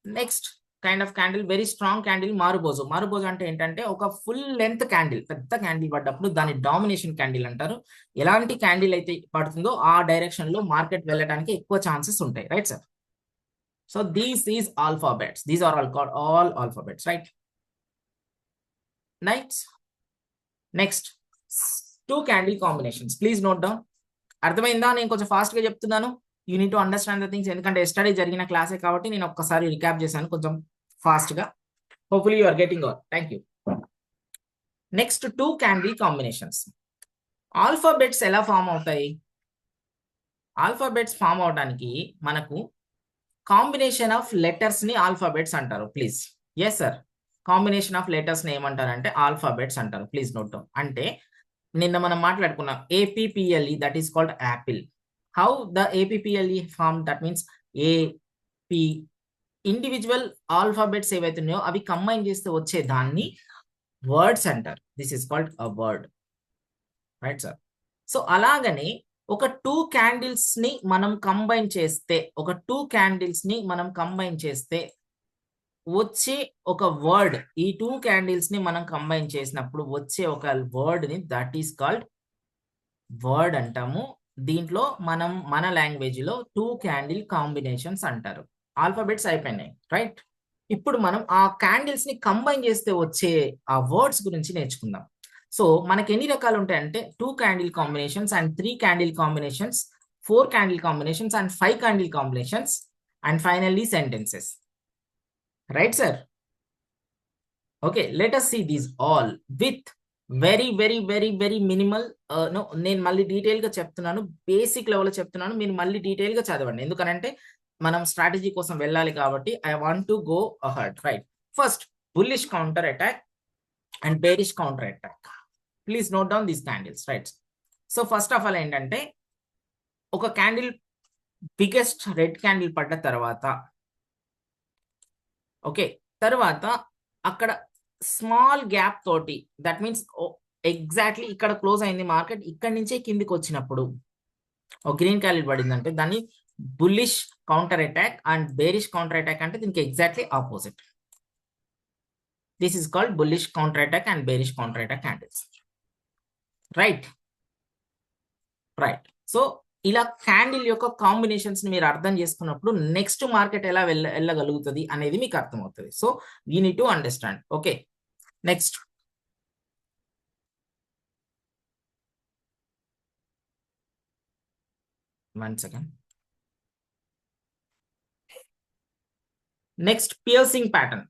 A: Next kind of candle, very strong candle మారుబోజు. మారుబోజు అంటే ఏంటంటే ఒక ఫుల్ లెంత్ క్యాండిల్, పెద్ద క్యాండిల్ పడ్డప్పుడు దాన్ని డామినేషన్ క్యాండిల్ అంటారు. ఎలాంటి క్యాండిల్ అయితే పడుతుందో ఆ డైరెక్షన్ లో మార్కెట్ వెళ్ళడానికి ఎక్కువ ఛాన్సెస్ ఉంటాయి, right sir. So these is alphabets, these are all alphabets, right. Next 2 candle combinations, please note down. అర్థమైందా? నేను కొంచెం ఫాస్ట్ గా చెప్తున్నాను. You need to understand the things, ఎందుకంటే ఎస్టర్డే జరిగిన క్లాసే కాబట్టి నేను ఒక్కసారి రికాప్ చేశాను కొంచెం ఫాస్ట్ గా. Hopefully you are getting all. Thank you. Next 2 candle combinations. Alphabets ఎలా ఫామ్ అవుతాయి? ఆల్ఫాబెట్స్ ఫామ్ అవడానికి మనకు కాంబినేషన్ ఆఫ్ లెటర్స్ ని ఆల్ఫాబెట్స్ అంటారు. Please, yes sir, combination of letters ని ఏమంటారంటే ఆల్ఫాబెట్స్ అంటారు. Please note down. అంటే నిన్న మనం మాట్లాడుకున్నాం APPLE, that is called apple. How the APPLE form, that means AP individual alphabets ఏవైతున్నాయో అవి కంబైన్ చేస్తే వచ్చే దాన్ని వర్డ్స్ అంటారు. This is called a word, right sir. So అలాగనే ఒక 2 క్యాండిల్స్ ని మనం కంబైన్ చేస్తే వచ్చే ఒక వర్డ్, ఈ 2 క్యాండిల్స్ ని మనం కంబైన్ చేసినప్పుడు వచ్చే ఒక వర్డ్ ని దట్ ఈస్ కాల్డ్ వర్డ్ అంటాము. దీంట్లో మనం మన లాంగ్వేజ్ లో 2 క్యాండిల్ కాంబినేషన్స్ అంటారు. ఆల్ఫాబెట్స్ అయిపోయినాయి, రైట్? ఇప్పుడు మనం ఆ క్యాండిల్స్ ని కంబైన్ చేస్తే వచ్చే ఆ వర్డ్స్ గురించి నేర్చుకుందాం. సో మనకి ఎన్ని రకాలు ఉంటాయంటే 2 candle combinations and 3 candle combinations, 4 candle combinations and 5 candle combinations and finally sentences. Right sir? Okay, let us see these all with very minimal. No, నేను మళ్ళీ డీటెయిల్ గా చెప్తున్నాను, బేసిక్ లెవెల్ చెప్తున్నాను, మీరు మళ్ళీ డీటెయిల్ గా చదవండి. ఎందుకంటే మనం స్ట్రాటజీ కోసం వెళ్ళాలి కాబట్టి I want to go ahead. Right, first bullish counter attack and bearish counter attack. Please note down these candles. Right, so first of all ఏంటంటే ఒక క్యాండిల్ బిగ్గెస్ట్ రెడ్ క్యాండిల్ పడ్డ తర్వాత, ఓకే, తర్వాత అక్కడ స్మాల్ గ్యాప్ తోటి, that means exactly ఇక్కడ close అయింది market, ఇక్కడ నుంచే కిందికి వచ్చినప్పుడు ఒక గ్రీన్ క్యాండిల్ పడిందంటే దాన్ని bullish counter attack and bearish counter attack అంటే దీనికి exactly opposite. This is called bullish counter attack and bearish counter attack candles. Right right, so ఇలా క్యాండిల్ యొక్క కాంబినేషన్స్ మీరు అర్థం చేసుకున్నప్పుడు నెక్స్ట్ మార్కెట్ ఎలా వెళ్ళగలుగుతుంది అనేది మీకు అర్థమవుతుంది. So you need to understand. Okay, next one second. Next piercing pattern.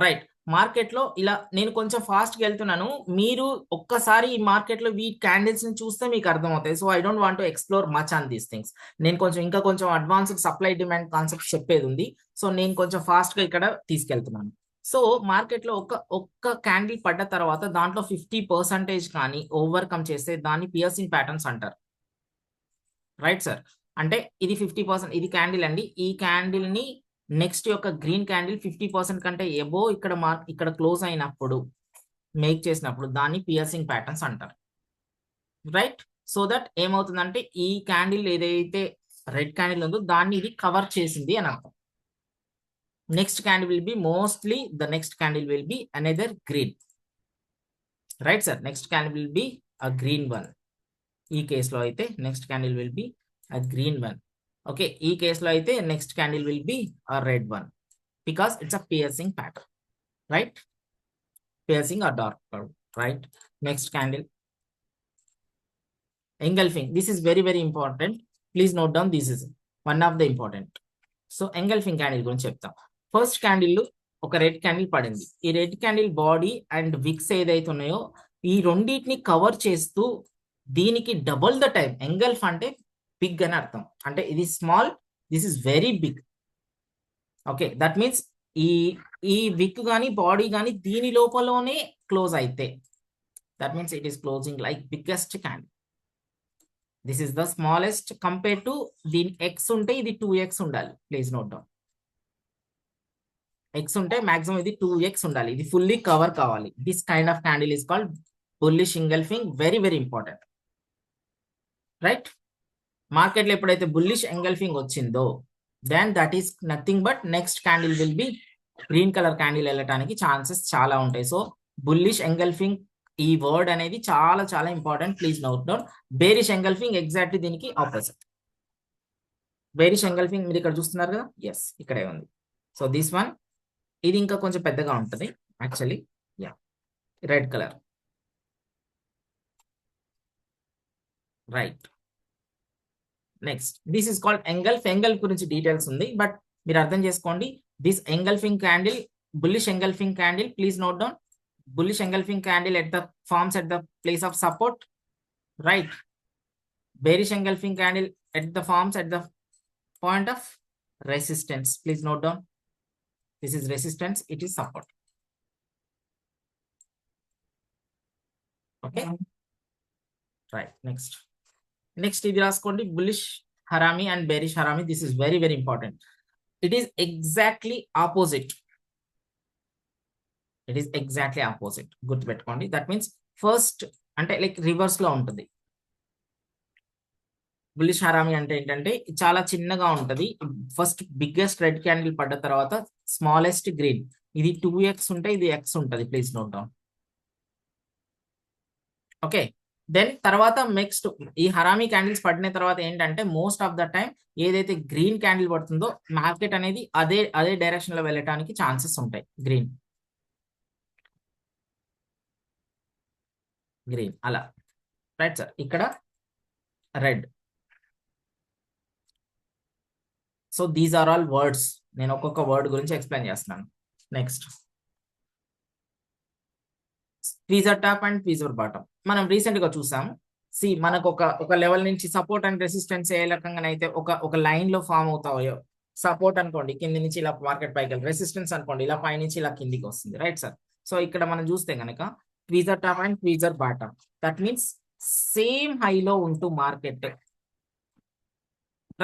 A: Right, market లో ఇలా నేను కొంచెం ఫాస్ట్ గా వెళ్తున్నాను, మీరు ఒక్కసారి ఈ మార్కెట్ లో ఈ క్యాండిల్స్ ని చూస్తే మీకు అర్థమవుతాయి. So I don't want to explore much on these things. నేను ఇంకా కొంచెం అడ్వాన్స్డ్ సప్లై డిమాండ్ కాన్సెప్ట్ చెప్పేది ఉంది. సో నేను కొంచెం ఫాస్ట్ గా ఇక్కడ తీసుకెళ్తున్నాను. సో మార్కెట్ లో ఒక్క క్యాండిల్ పడ్డ తర్వాత దాంట్లో 50% కానీ ఓవర్కమ్ చేస్తే దాన్ని పియర్సింగ్ ప్యాటర్న్స్ అంటారు. రైట్ సార్, అంటే ఇది 50%, ఇది క్యాండిల్ అండి, ఈ క్యాండిల్ ని నెక్స్ట్ యొక్క గ్రీన్ క్యాండిల్ 50% కంటే ఎబో ఇక్కడ క్లోజ్ అయినప్పుడు, మేక్ చేసినప్పుడు దాన్ని పియర్సింగ్ ప్యాటర్న్స్ అంటారు. రైట్, సో దట్ ఏమవుతుందంటే ఈ క్యాండిల్ ఏదైతే రెడ్ క్యాండిల్ ఉందో దాన్ని ఇది కవర్ చేసింది అని అర్థం. Next candle will be mostly the next candle will be another green. Right sir, next candle will be a green one. ఈ కేసులో అయితే next candle will be a green one. Okay, ఈ కేసులో అయితే next candle will be a red one because it's a piercing pattern. Right, piercing or dark colour. Right, next candle engulfing. This is very important. Please note down, this is one of the important. So engulfing candle గురించి చెప్తాం. First candle ఒక red candle పడింది. ఈ red candle body and wicks ఏదైతే ఉన్నాయో ఈ రెండింటిని cover చేస్తూ దీనికి డబుల్ ద టైం. ఎంగల్ఫ్ అంటే బిగ్ అని అర్థం, అంటే ఇది small, this is very big. Okay, that means ఈ విక్ కానీ బాడీ కానీ దీని లోపలనే క్లోజ్ అయితే that means it is closing like biggest candle. This is the smallest compare to దీని ఎక్స్ ఉంటే ఇది 2x ఉండాలి. ప్లీజ్ నోట్ డౌన్, ఎక్స్ ఉంటే మాక్సిమం ఇది 2x ఉండాలి, ఇది ఫుల్లీ కవర్ కావాలి. This kind of candle is called bullish engulfing. Very important. Right, మార్కెట్లో ఎప్పుడైతే బుల్లిష్ ఎంగల్ఫింగ్ వచ్చిందో then that is nothing but next candle will be green colour candle వెళ్ళటానికి ఛాన్సెస్ చాలా ఉంటాయి. సో బుల్లిష్ ఎంగల్ఫింగ్ ఈ word అనేది చాలా important. Please note down. Bearish engulfing exactly దీనికి ఆపోజిట్. బేరిష్ ఎంగల్ఫింగ్ మీరు ఇక్కడ చూస్తున్నారు కదా, ఎస్ ఇక్కడే ఉంది. సో దిస్ వన్, ఇది ఇంకా కొంచెం పెద్దగా ఉంటుంది actually. Yeah, red colour. Right, next this is called engulf. Engulf గురించి డీటెయిల్స్ ఉంది బట్ మీరు అర్థం చేసుకోండి. This engulfing candle, bullish engulfing candle, please note down. Bullish engulfing candle forms at the place of support. Right, bearish engulfing candle forms at the point of resistance. Please note down, this is resistance, it is support. Okay, right, next ఇది రాసుకోండి, bullish harami and bearish harami. This is very important. It is exactly opposite. It is exactly opposite. గుర్తుపెట్టుకోండి. That means first అంటే like reverse లో ఉంటుంది. Bullish harami అంటే ఏంటంటే చాలా చిన్నగా ఉంటది. ఫస్ట్ బిగ్గెస్ట్ రెడ్ క్యాండిల్ పడ్డ తర్వాత స్మాలెస్ట్ గ్రీన్, ఇది 2x ఉంటే ఇది x ఉంటది. Please note down. Okay, then తర్వాత నెక్స్ట్ ఈ హరామి క్యాండిల్స్ పడిన తర్వాత ఏంటంటే మోస్ట్ ఆఫ్ ద టైం ఏదైతే గ్రీన్ క్యాండిల్ పడుతుందో మార్కెట్ అనేది అదే డైరెక్షన్ లో వెళ్ళటానికి ఛాన్సెస్ ఉంటాయి. గ్రీన్ అలా, రైట్ సార్. ఇక్కడ red. So these are all words. నేను ఒక్కొక్క వర్డ్ గురించి ఎక్స్ప్లెయిన్ చేస్తున్నాను. Next tweezer top and tweezer bottom మనం రీసెంట్ గా చూసాము. సి మనకు ఒక లెవెల్ నుంచి సపోర్ట్ అండ్ రెసిస్టెన్స్ ఏ రకంగానైతే ఒక లైన్ లో ఫామ్ అవుతాయో, సపోర్ట్ అనుకోండి కింది నుంచి ఇలా మార్కెట్ పైకి వెళ్ళి, రెసిస్టెన్స్ అనుకోండి ఇలా పై నుంచి ఇలా కిందికి వస్తుంది, రైట్ సార్. సో ఇక్కడ మనం చూస్తే కనుక tweezer top and tweezer bottom, that means same హైలో ఉంటూ మార్కెట్,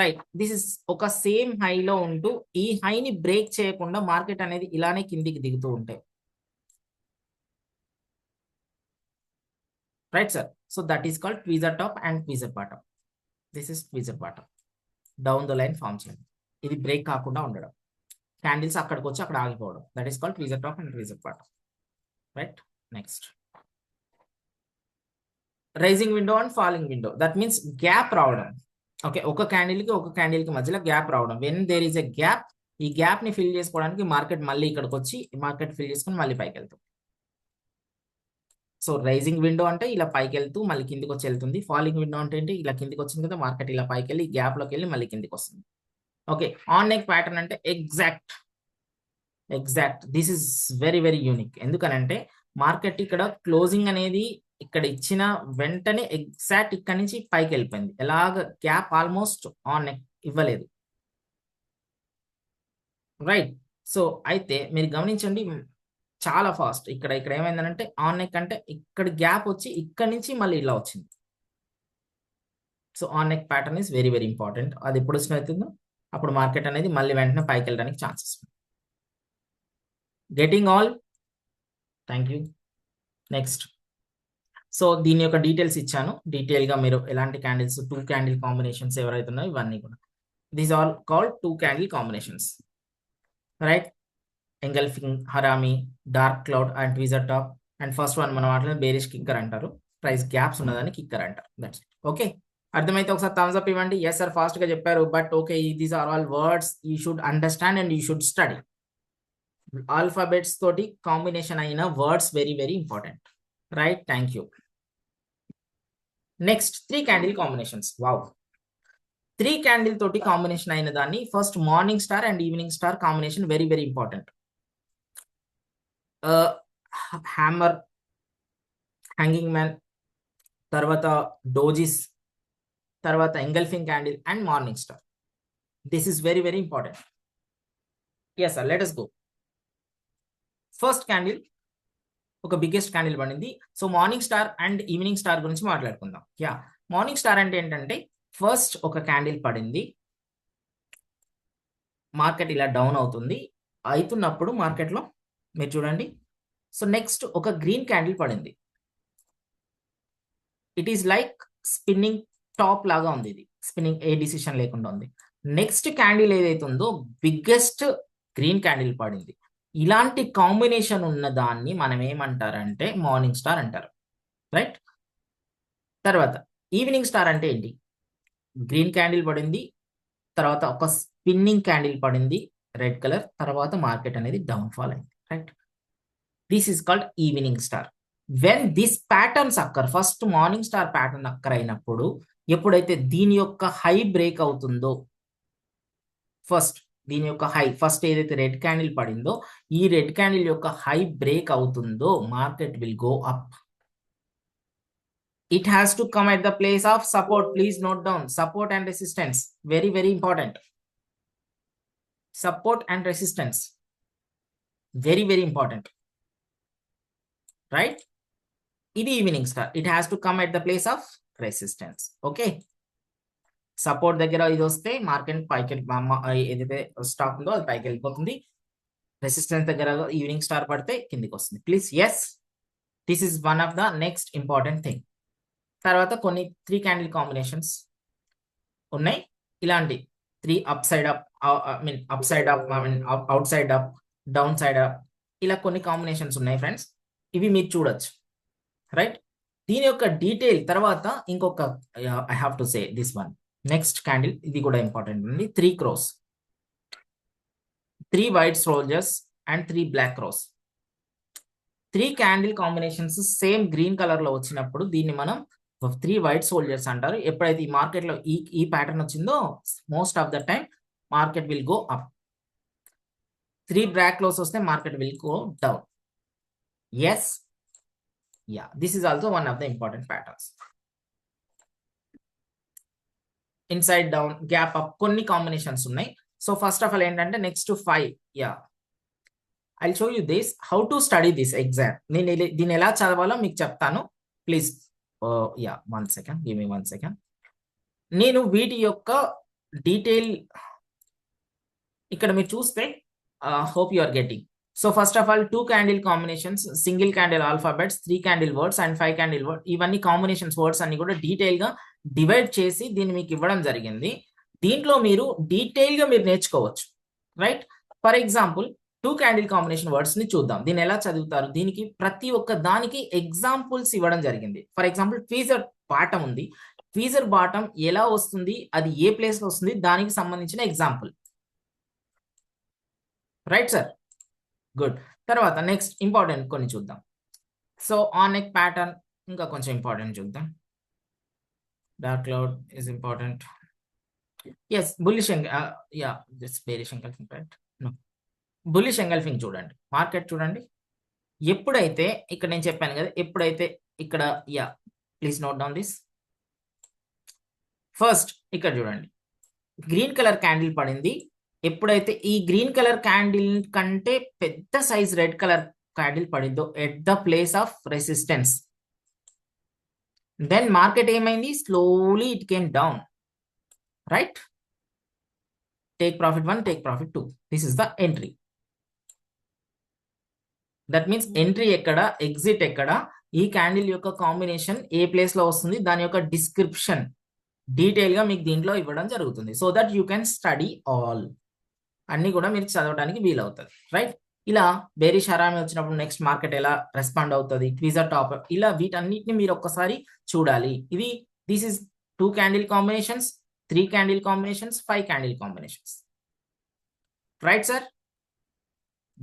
A: రైట్, దిస్ ఇస్ ఒక సేమ్ హైలో ఉంటూ ఈ హైని బ్రేక్ చేయకుండా మార్కెట్ అనేది ఇలానే కిందికి దిగుతూ ఉంటాయి, right sir. So that is called tweezer top and tweezer bottom. This is tweezer bottom. Down the line form చేయండి, ఇది బ్రేక్ కాకుండా ఉండడం, క్యాండిల్స్ అక్కడికి వచ్చి అక్కడ ఆగిపోవడం, that is called tweezer top and tweezer bottom, right. Next rising window and falling window, that means gap రావడం. Okay, ఒక క్యాండిల్ కి మధ్యలో గ్యాప్ రావడం. When there is a gap, ఈ గ్యాప్ ని ఫిల్ చేసుకోవడానికి మార్కెట్ మళ్ళీ ఇక్కడికి వచ్చి మార్కెట్ ఫిల్ చేసుకుని మళ్ళీ పైకి వెళ్తాం. సో రైజింగ్ విండో అంటే ఇలా పైకి వెళ్తూ మళ్ళీ కిందికి వచ్చి వెళ్తుంది. ఫాలింగ్ విండో అంటే ఏంటి, ఇలా కిందికి వచ్చింది కదా మార్కెట్ ఇలా పైకి వెళ్ళి గ్యాప్ లోకి వెళ్ళి మళ్ళీ కిందికి వస్తుంది. ఓకే, ఆన్ నెక్ ప్యాటర్న్ అంటే exact, this is very very unique. ఎందుకనంటే మార్కెట్ ఇక్కడ క్లోజింగ్ అనేది ఇక్కడ ఇచ్చిన వెంటనే ఎగ్జాక్ట్ ఇక్కడ నుంచి పైకి వెళ్ళిపోయింది. ఎలాగ గ్యాప్ ఆల్మోస్ట్ ఆన్ నెక్ ఇవ్వలేదు, రైట్. సో అయితే మీరు గమనించండి చాలా ఫాస్ట్. ఇక్కడ ఏమైందంటే ఆన్ నెక్ అంటే ఇక్కడ గ్యాప్ వచ్చి ఇక్కడ నుంచి మళ్ళీ ఇలా వచ్చింది. So on neck pattern is very very important. అది ఎప్పుడు వచ్చిన అవుతుందో అప్పుడు మార్కెట్ అనేది మళ్ళీ వెంటనే పైకి వెళ్ళడానికి ఛాన్సెస్ ఉంది. Getting all, thank you. Next, so దీని యొక్క డీటెయిల్స్ ఇచ్చాను. డీటెయిల్ గా మీరు ఎలాంటి క్యాండిల్స్, 2 క్యాండిల్ కాంబినేషన్స్ ఎవరైతే ఉన్నాయో ఇవన్నీ కూడా, these all called 2 candle combinations, right. Engulfing, harami, dark cloud and tweezer top. And first one మనం మాట్లాడిన బేరిష్ కిక్కర్ అంటారు, ప్రైస్ గ్యాప్స్ ఉన్నదాన్ని కిక్కర్ అంటారు. That's it. ఓకే, అర్థమైతే ఒకసారి థమ్స్ అప్ ఇవ్వండి. ఎస్ సార్ ఫాస్ట్ గా చెప్పారు, but okay, these are all words you should understand and you should study. Alphabets తోటి కాంబినేషన్ అయిన words very very important, right. Thank you. Next 3 candle combinations. Wow, 3 candle తోటి combination అయిన దాన్ని first morning star and evening star combination very very important. Hammer, hanging man, తర్వాత dojis, తర్వాత engulfing candle and morning star. This is very very important. Yes sir, let us go. First candle ఒక biggest candle పడింది. So morning star and evening star గురించి మాట్లాడుకుందాం. Yeah, morning star అంటే ఏంటంటే first ఒక candle పడింది, market ఇలా down అవుతుంది, అవుతున్నప్పుడు మార్కెట్లో మీరు చూడండి. సో నెక్స్ట్ ఒక గ్రీన్ క్యాండిల్ పడింది, it is like spinning top లాగా ఉంది. ఇది స్పిన్నింగ్, ఏ డిసిషన్ లేకుండా ఉంది. నెక్స్ట్ క్యాండిల్ ఏదైతే ఉందో బిగ్గెస్ట్ గ్రీన్ క్యాండిల్ పడింది. ఇలాంటి కాంబినేషన్ ఉన్న దాన్ని మనం ఏమంటారంటే మార్నింగ్ స్టార్ అంటారు, రైట్. తర్వాత ఈవినింగ్ స్టార్ అంటే ఏంటి, గ్రీన్ క్యాండిల్ పడింది, తర్వాత ఒక స్పిన్నింగ్ క్యాండిల్ పడింది రెడ్ కలర్, తర్వాత మార్కెట్ అనేది డౌన్ ఫాల్ అయింది, right. This is called evening star. When this patterns occur, first morning star pattern occur అయినప్పుడు, ఎప్పుడైతే దీని యొక్క హై బ్రేక్ అవుతుందో, ఫస్ట్ దీని యొక్క హై, ఫస్ట్ ఏదైతే రెడ్ క్యాండిల్ పడిందో ఈ రెడ్ క్యాండిల్ యొక్క హై బ్రేక్ అవుతుందో market will go up. It has to come at the place of support. Please note down, support and resistance, very very important. Support and resistance, very very important, right. ఇది evening star, it has to come at the place of resistance. Okay, support దగ్గర ఇది వస్తే market పైకి, ఏదైతే stock ఉందో అది పైకి వెళ్ళిపోతుంది. రెసిస్టెన్స్ దగ్గర ఈవినింగ్ స్టార్ పడితే కిందికి వస్తుంది. Please, yes, this is one of the next important thing. తర్వాత కొన్ని 3 క్యాండిల్ కాంబినేషన్స్. ఉన్నాయి. ఇలాంటి 3 up side up, up side up, out side up, down side up, ఇలా కొన్ని కాంబినేషన్స్ ఉన్నాయి ఫ్రెండ్స్. ఇవి మీరు చూడొచ్చు, రైట్. దీని యొక్క డీటెయిల్ తర్వాత ఇంకొక I have to say this one next candle, ఇది కూడా ఇంపార్టెంట్ ఉంది. 3 crows, 3 white soldiers and 3 black crows. 3 candle combinations same green colour లో వచ్చినప్పుడు దీన్ని మనం 3 వైట్ సోల్జర్స్ అంటారు. ఎప్పుడైతే ఈ మార్కెట్ లో ఈ ప్యాటర్న్ వచ్చిందో most of the time market will go up. 3 black close వస్తే market will go down. Yes, yeah, this is also one of the important patterns. Inside down, gap up, కొన్ని combinations ఉన్నాయి. So first of all ఏంటంటే next 5, yeah, I'll show you this how to study this exam. నేను దీన్ని ఎలా చదవాలో మీకు చెప్తాను. Please yeah 1 second, give me 1 second. నేను వీటి యొక్క డీటెయిల్ ఇక్కడ మీరు చూస్తే hope you are getting. So first of all 2 candle combinations, single candle alphabets, 3 candle words and 5 candle word, ఇవన్నీ కాంబినేషన్స్ వర్డ్స్ అన్ని కూడా డీటెయిల్ గా డివైడ్ చేసి దీన్ని మీకు ఇవ్వడం జరిగింది. దీంట్లో మీరు డీటెయిల్ గా మీరు నేర్చుకోవచ్చు, right. For example 2 candle combination words ని చూద్దాం. దీన్ని ఎలా చదువుతారు, దీనికి ప్రతి ఒక్క దానికి ఎగ్జాంపుల్స్ ఇవ్వడం జరిగింది. ఫర్ ఎగ్జాంపుల్ ట్వీజర్ బాటం ఉంది. ట్వీజర్ బాటం ఎలా వస్తుంది, అది ఏ ప్లేస్ లో వస్తుంది, దానికి సంబంధించిన ఎగ్జాంపుల్, రైట్ సార్. గుడ్. తర్వాత నెక్స్ట్ ఇంపార్టెంట్ కొన్ని చూద్దాం. సో ఆన్ నెక్ ప్యాటర్న్ ఇంకా కొంచెం ఇంపార్టెంట్ చూద్దాం. Dark cloud is important. Yes, bullish yeah this bearish engulfing, right. No, bullish engulfing చూడండి. మార్కెట్ చూడండి, ఎప్పుడైతే ఇక్కడ నేను చెప్పాను కదా, ఎప్పుడైతే ఇక్కడ, yeah please note down this. First ఇక్కడ చూడండి, గ్రీన్ కలర్ క్యాండిల్ పడింది. ఎప్పుడైతే ఈ గ్రీన్ కలర్ క్యాండిల్ కంటే పెద్ద సైజ్ రెడ్ కలర్ క్యాండిల్ పడిందో at the place of resistance, then market ఏమైంది, slowly it came down, right. Take profit 1, take profit 2, this is the entry. That means entry ఎక్కడ, exit ఎక్కడ, ఈ candle యొక్క combination ఏ place లో వస్తుంది, దాని యొక్క డిస్క్రిప్షన్ డీటెయిల్ గా మీకు దీంట్లో ఇవ్వడం జరుగుతుంది. So that you can study all, అన్ని కూడా మీరు చదవడానికి వీలవుతుంది, రైట్. ఇలా బేరిష్ హరామి వచ్చినప్పుడు నెక్స్ట్ మార్కెట్ ఎలా రెస్పాండ్ అవుతుంది, ట్వీజర్ టాప్, ఇలా వీటన్నిటిని మీరు ఒక్కసారి చూడాలి. ఇది this is 2 candle combinations, 3 candle combinations, 5 candle combinations, right sir.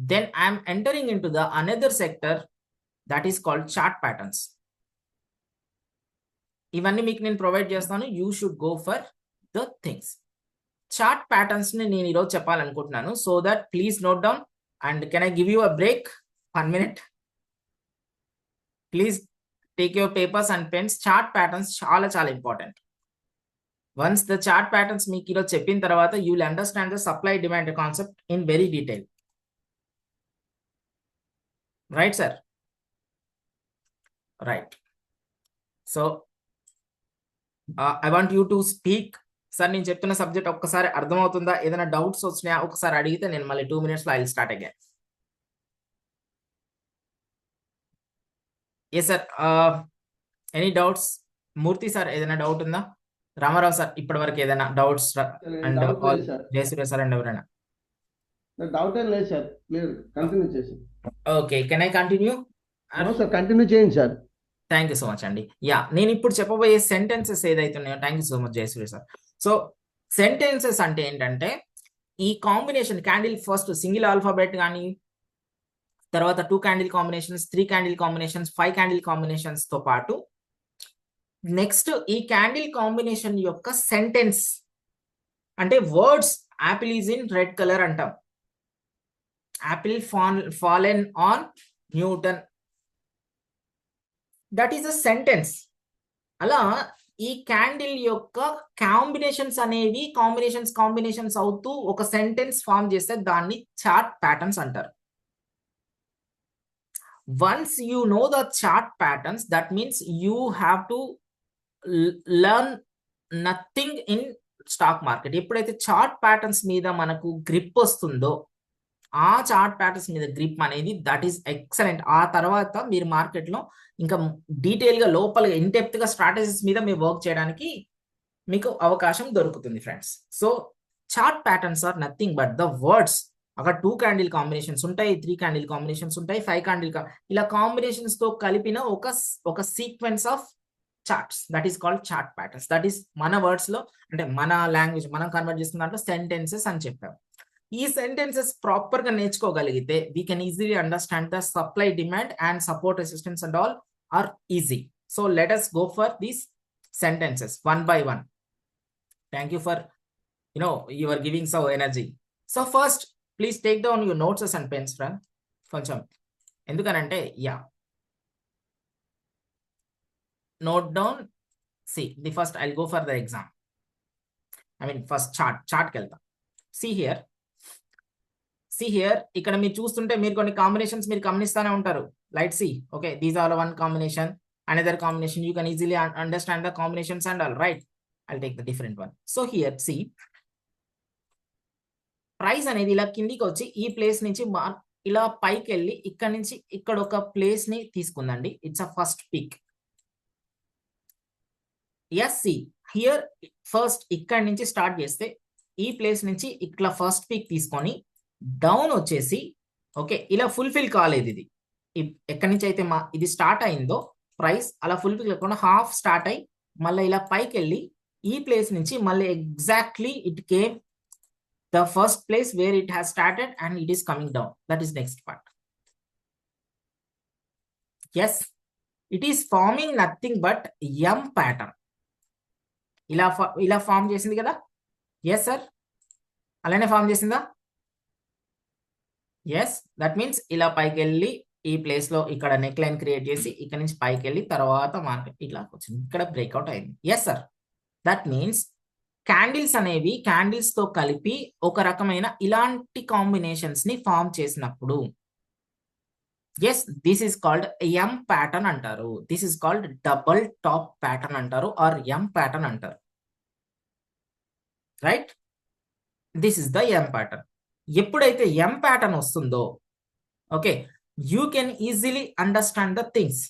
A: Then I am entering into the another sector that is called chart patterns. ఇవన్నీ మీకు నేను ప్రొవైడ్ చేస్తాను. You should go for the things. Chart patterns ని నేను ఈరోజు చెప్పాలనుకుంటున్నాను. So that please note down and can I give you a break 1 minute? Please take your papers and pens. Chart patterns చాలా చాలా important. Once the chart patterns మీకు ఈరోజు చెప్పిన తర్వాత you will understand the supply demand concept in very detail, right sir, right. So I want you to speak. Sir నేను చెప్తున్న subject ఒక్కసారి అర్థమవుతుందా, ఏదైనా డౌట్స్ వచ్చినాయా ఒకసారి అడిగితే నేను మళ్ళీ 2 minutes లో I will start again. Yes sir, any doubts? Murthy sir ఏదైనా డౌట్ ఉందా? రామారావు సార్ ఇప్పటి వరకు ఏదైనా doubts? And Jayasurya sir and ఎవరైనా?
B: డౌట్ ఏం లేదు సార్, మీరు కంటిన్యూ చేసి.
A: Okay, can I continue?
B: Sir continue చేయండి sir.
A: Thank you so much అండి. యా, నేను ఇప్పుడు చెప్పబోయే సెంటెన్సెస్ ఏదైతే ఉన్నాయో, thank you so much Jayasurya sir. So sentences అంటే ఏంటంటే ఈ combination candle, first single alphabet కానీ, తర్వాత 2 candle combinations, 3 candle combinations, 5 candle combinations తో పాటు నెక్స్ట్ ఈ క్యాండిల్ కాంబినేషన్ యొక్క సెంటెన్స్ అంటే words. Apple is in red colour అంటాం. Apple fallen on Newton, that is a sentence. అలా ఈ క్యాండిల్ యొక్క కాంబినేషన్స్ అనేవి కాంబినేషన్స్ అవుతూ ఒక సెంటెన్స్ ఫామ్ చేస్తే దాన్ని చార్ట్ ప్యాటర్న్స్ అంటారు. Once you know the chart patterns, that means you have to learn nothing in stock market. ఎప్పుడైతే చార్ట్ ప్యాటర్న్స్ మీద మనకు గ్రిప్ వస్తుందో, ఆ చార్ట్ ప్యాటర్న్స్ మీద గ్రిప్ అనేది దట్ ఈస్ ఎక్సలెంట్. ఆ తర్వాత మీరు మార్కెట్లో ఇంకా డీటెయిల్ గా లోపల ఇన్ డెప్త్ గా స్ట్రాటజీస్ మీద మీరు వర్క్ చేయడానికి మీకు అవకాశం దొరుకుతుంది friends. So chart patterns are nothing but the words. అక్కడ 2 క్యాండిల్ కాంబినేషన్స్ ఉంటాయి, 3 క్యాండిల్ కాంబినేషన్స్ ఉంటాయి, 5 క్యాండిల్ ఇలా కాంబినేషన్స్ తో కలిపిన ఒక sequence of charts, that is called chart patterns. That is మన వర్డ్స్ లో, అంటే మన లాంగ్వేజ్ మనం కన్వర్ట్ చేస్తున్న దాంట్లో సెంటెన్సెస్ అని చెప్పాం. ఈ సెంటెన్సెస్ ప్రాపర్ గా నేర్చుకోగలిగితే we can easily understand the supply, demand and support, resistance and all are easy. So let us go for these sentences one by one. Thank you for you are giving so energy. So first please take down your notes and pens friend. కొంచెం ఎందుకనంటే note down. See the first I'll go for the exam. I mean first chart కి వెళ్తాం. see here ఇక్కడ మీరు చూస్తుంటే మీరు కొన్ని combinations మీరు గమనిస్తూనే ఉంటారు. Light see okay, these are one combination, another combination, you can easily understand the combinations and all, right? I'll take the different one. So here see, price అనేది ఇలా కిందికి వచ్చి ఈ ప్లేస్ నుంచి ఇలా పైకి వెళ్ళి ఇక్కడ నుంచి ఇక్కడ ఒక ప్లేస్ ని తీసుకుందండి. It's a first peak. Yes see here first ఇక్కడ నుంచి స్టార్ట్ చేస్తే ఈ ప్లేస్ నుంచి ఇట్లా ఫస్ట్ పీక్ తీసుకొని డౌన్ వచ్చేసి ఓకే ఇలా ఫుల్ఫిల్ కాలేదు. ఇది ఎక్కడి నుంచి అయితే ఇది స్టార్ట్ అయిందో ప్రైస్ అలా ఫుల్ఫిల్ కాకుండా హాఫ్ స్టార్ట్ అయ్యి మళ్ళీ ఇలా పైకి వెళ్ళి ఈ ప్లేస్ నుంచి మళ్ళీ exactly it came the first place where it has started and it is coming down. That is next part. Yes, it is forming nothing but M pattern. ఇలా ఫామ్ చేసింది కదా. ఎస్ సార్, అలానే form చేసిందా? Yes, that means ఇలా పైకి వెళ్ళి ఈ place లో ఇక్కడ నెక్ లైన్ క్రియేట్ చేసి ఇక్కడ నుంచి పైకి వెళ్ళి తర్వాత మార్కెట్ ఇట్లా వచ్చింది, ఇక్కడ బ్రేక్అవుట్ అయింది. Yes sir, that means candles అనేవి క్యాండిల్స్ తో కలిపి ఒక రకమైన ఇలాంటి కాంబినేషన్స్ ని ఫామ్ చేసినప్పుడు yes this is called M pattern అంటారు. This is called double top pattern అంటారు ఆర్ ఎం ప్యాటర్న్ అంటారు. Right, this is the M pattern. ఎప్పుడైతే ఎం ప్యాటర్న్ వస్తుందో okay you can easily understand the things.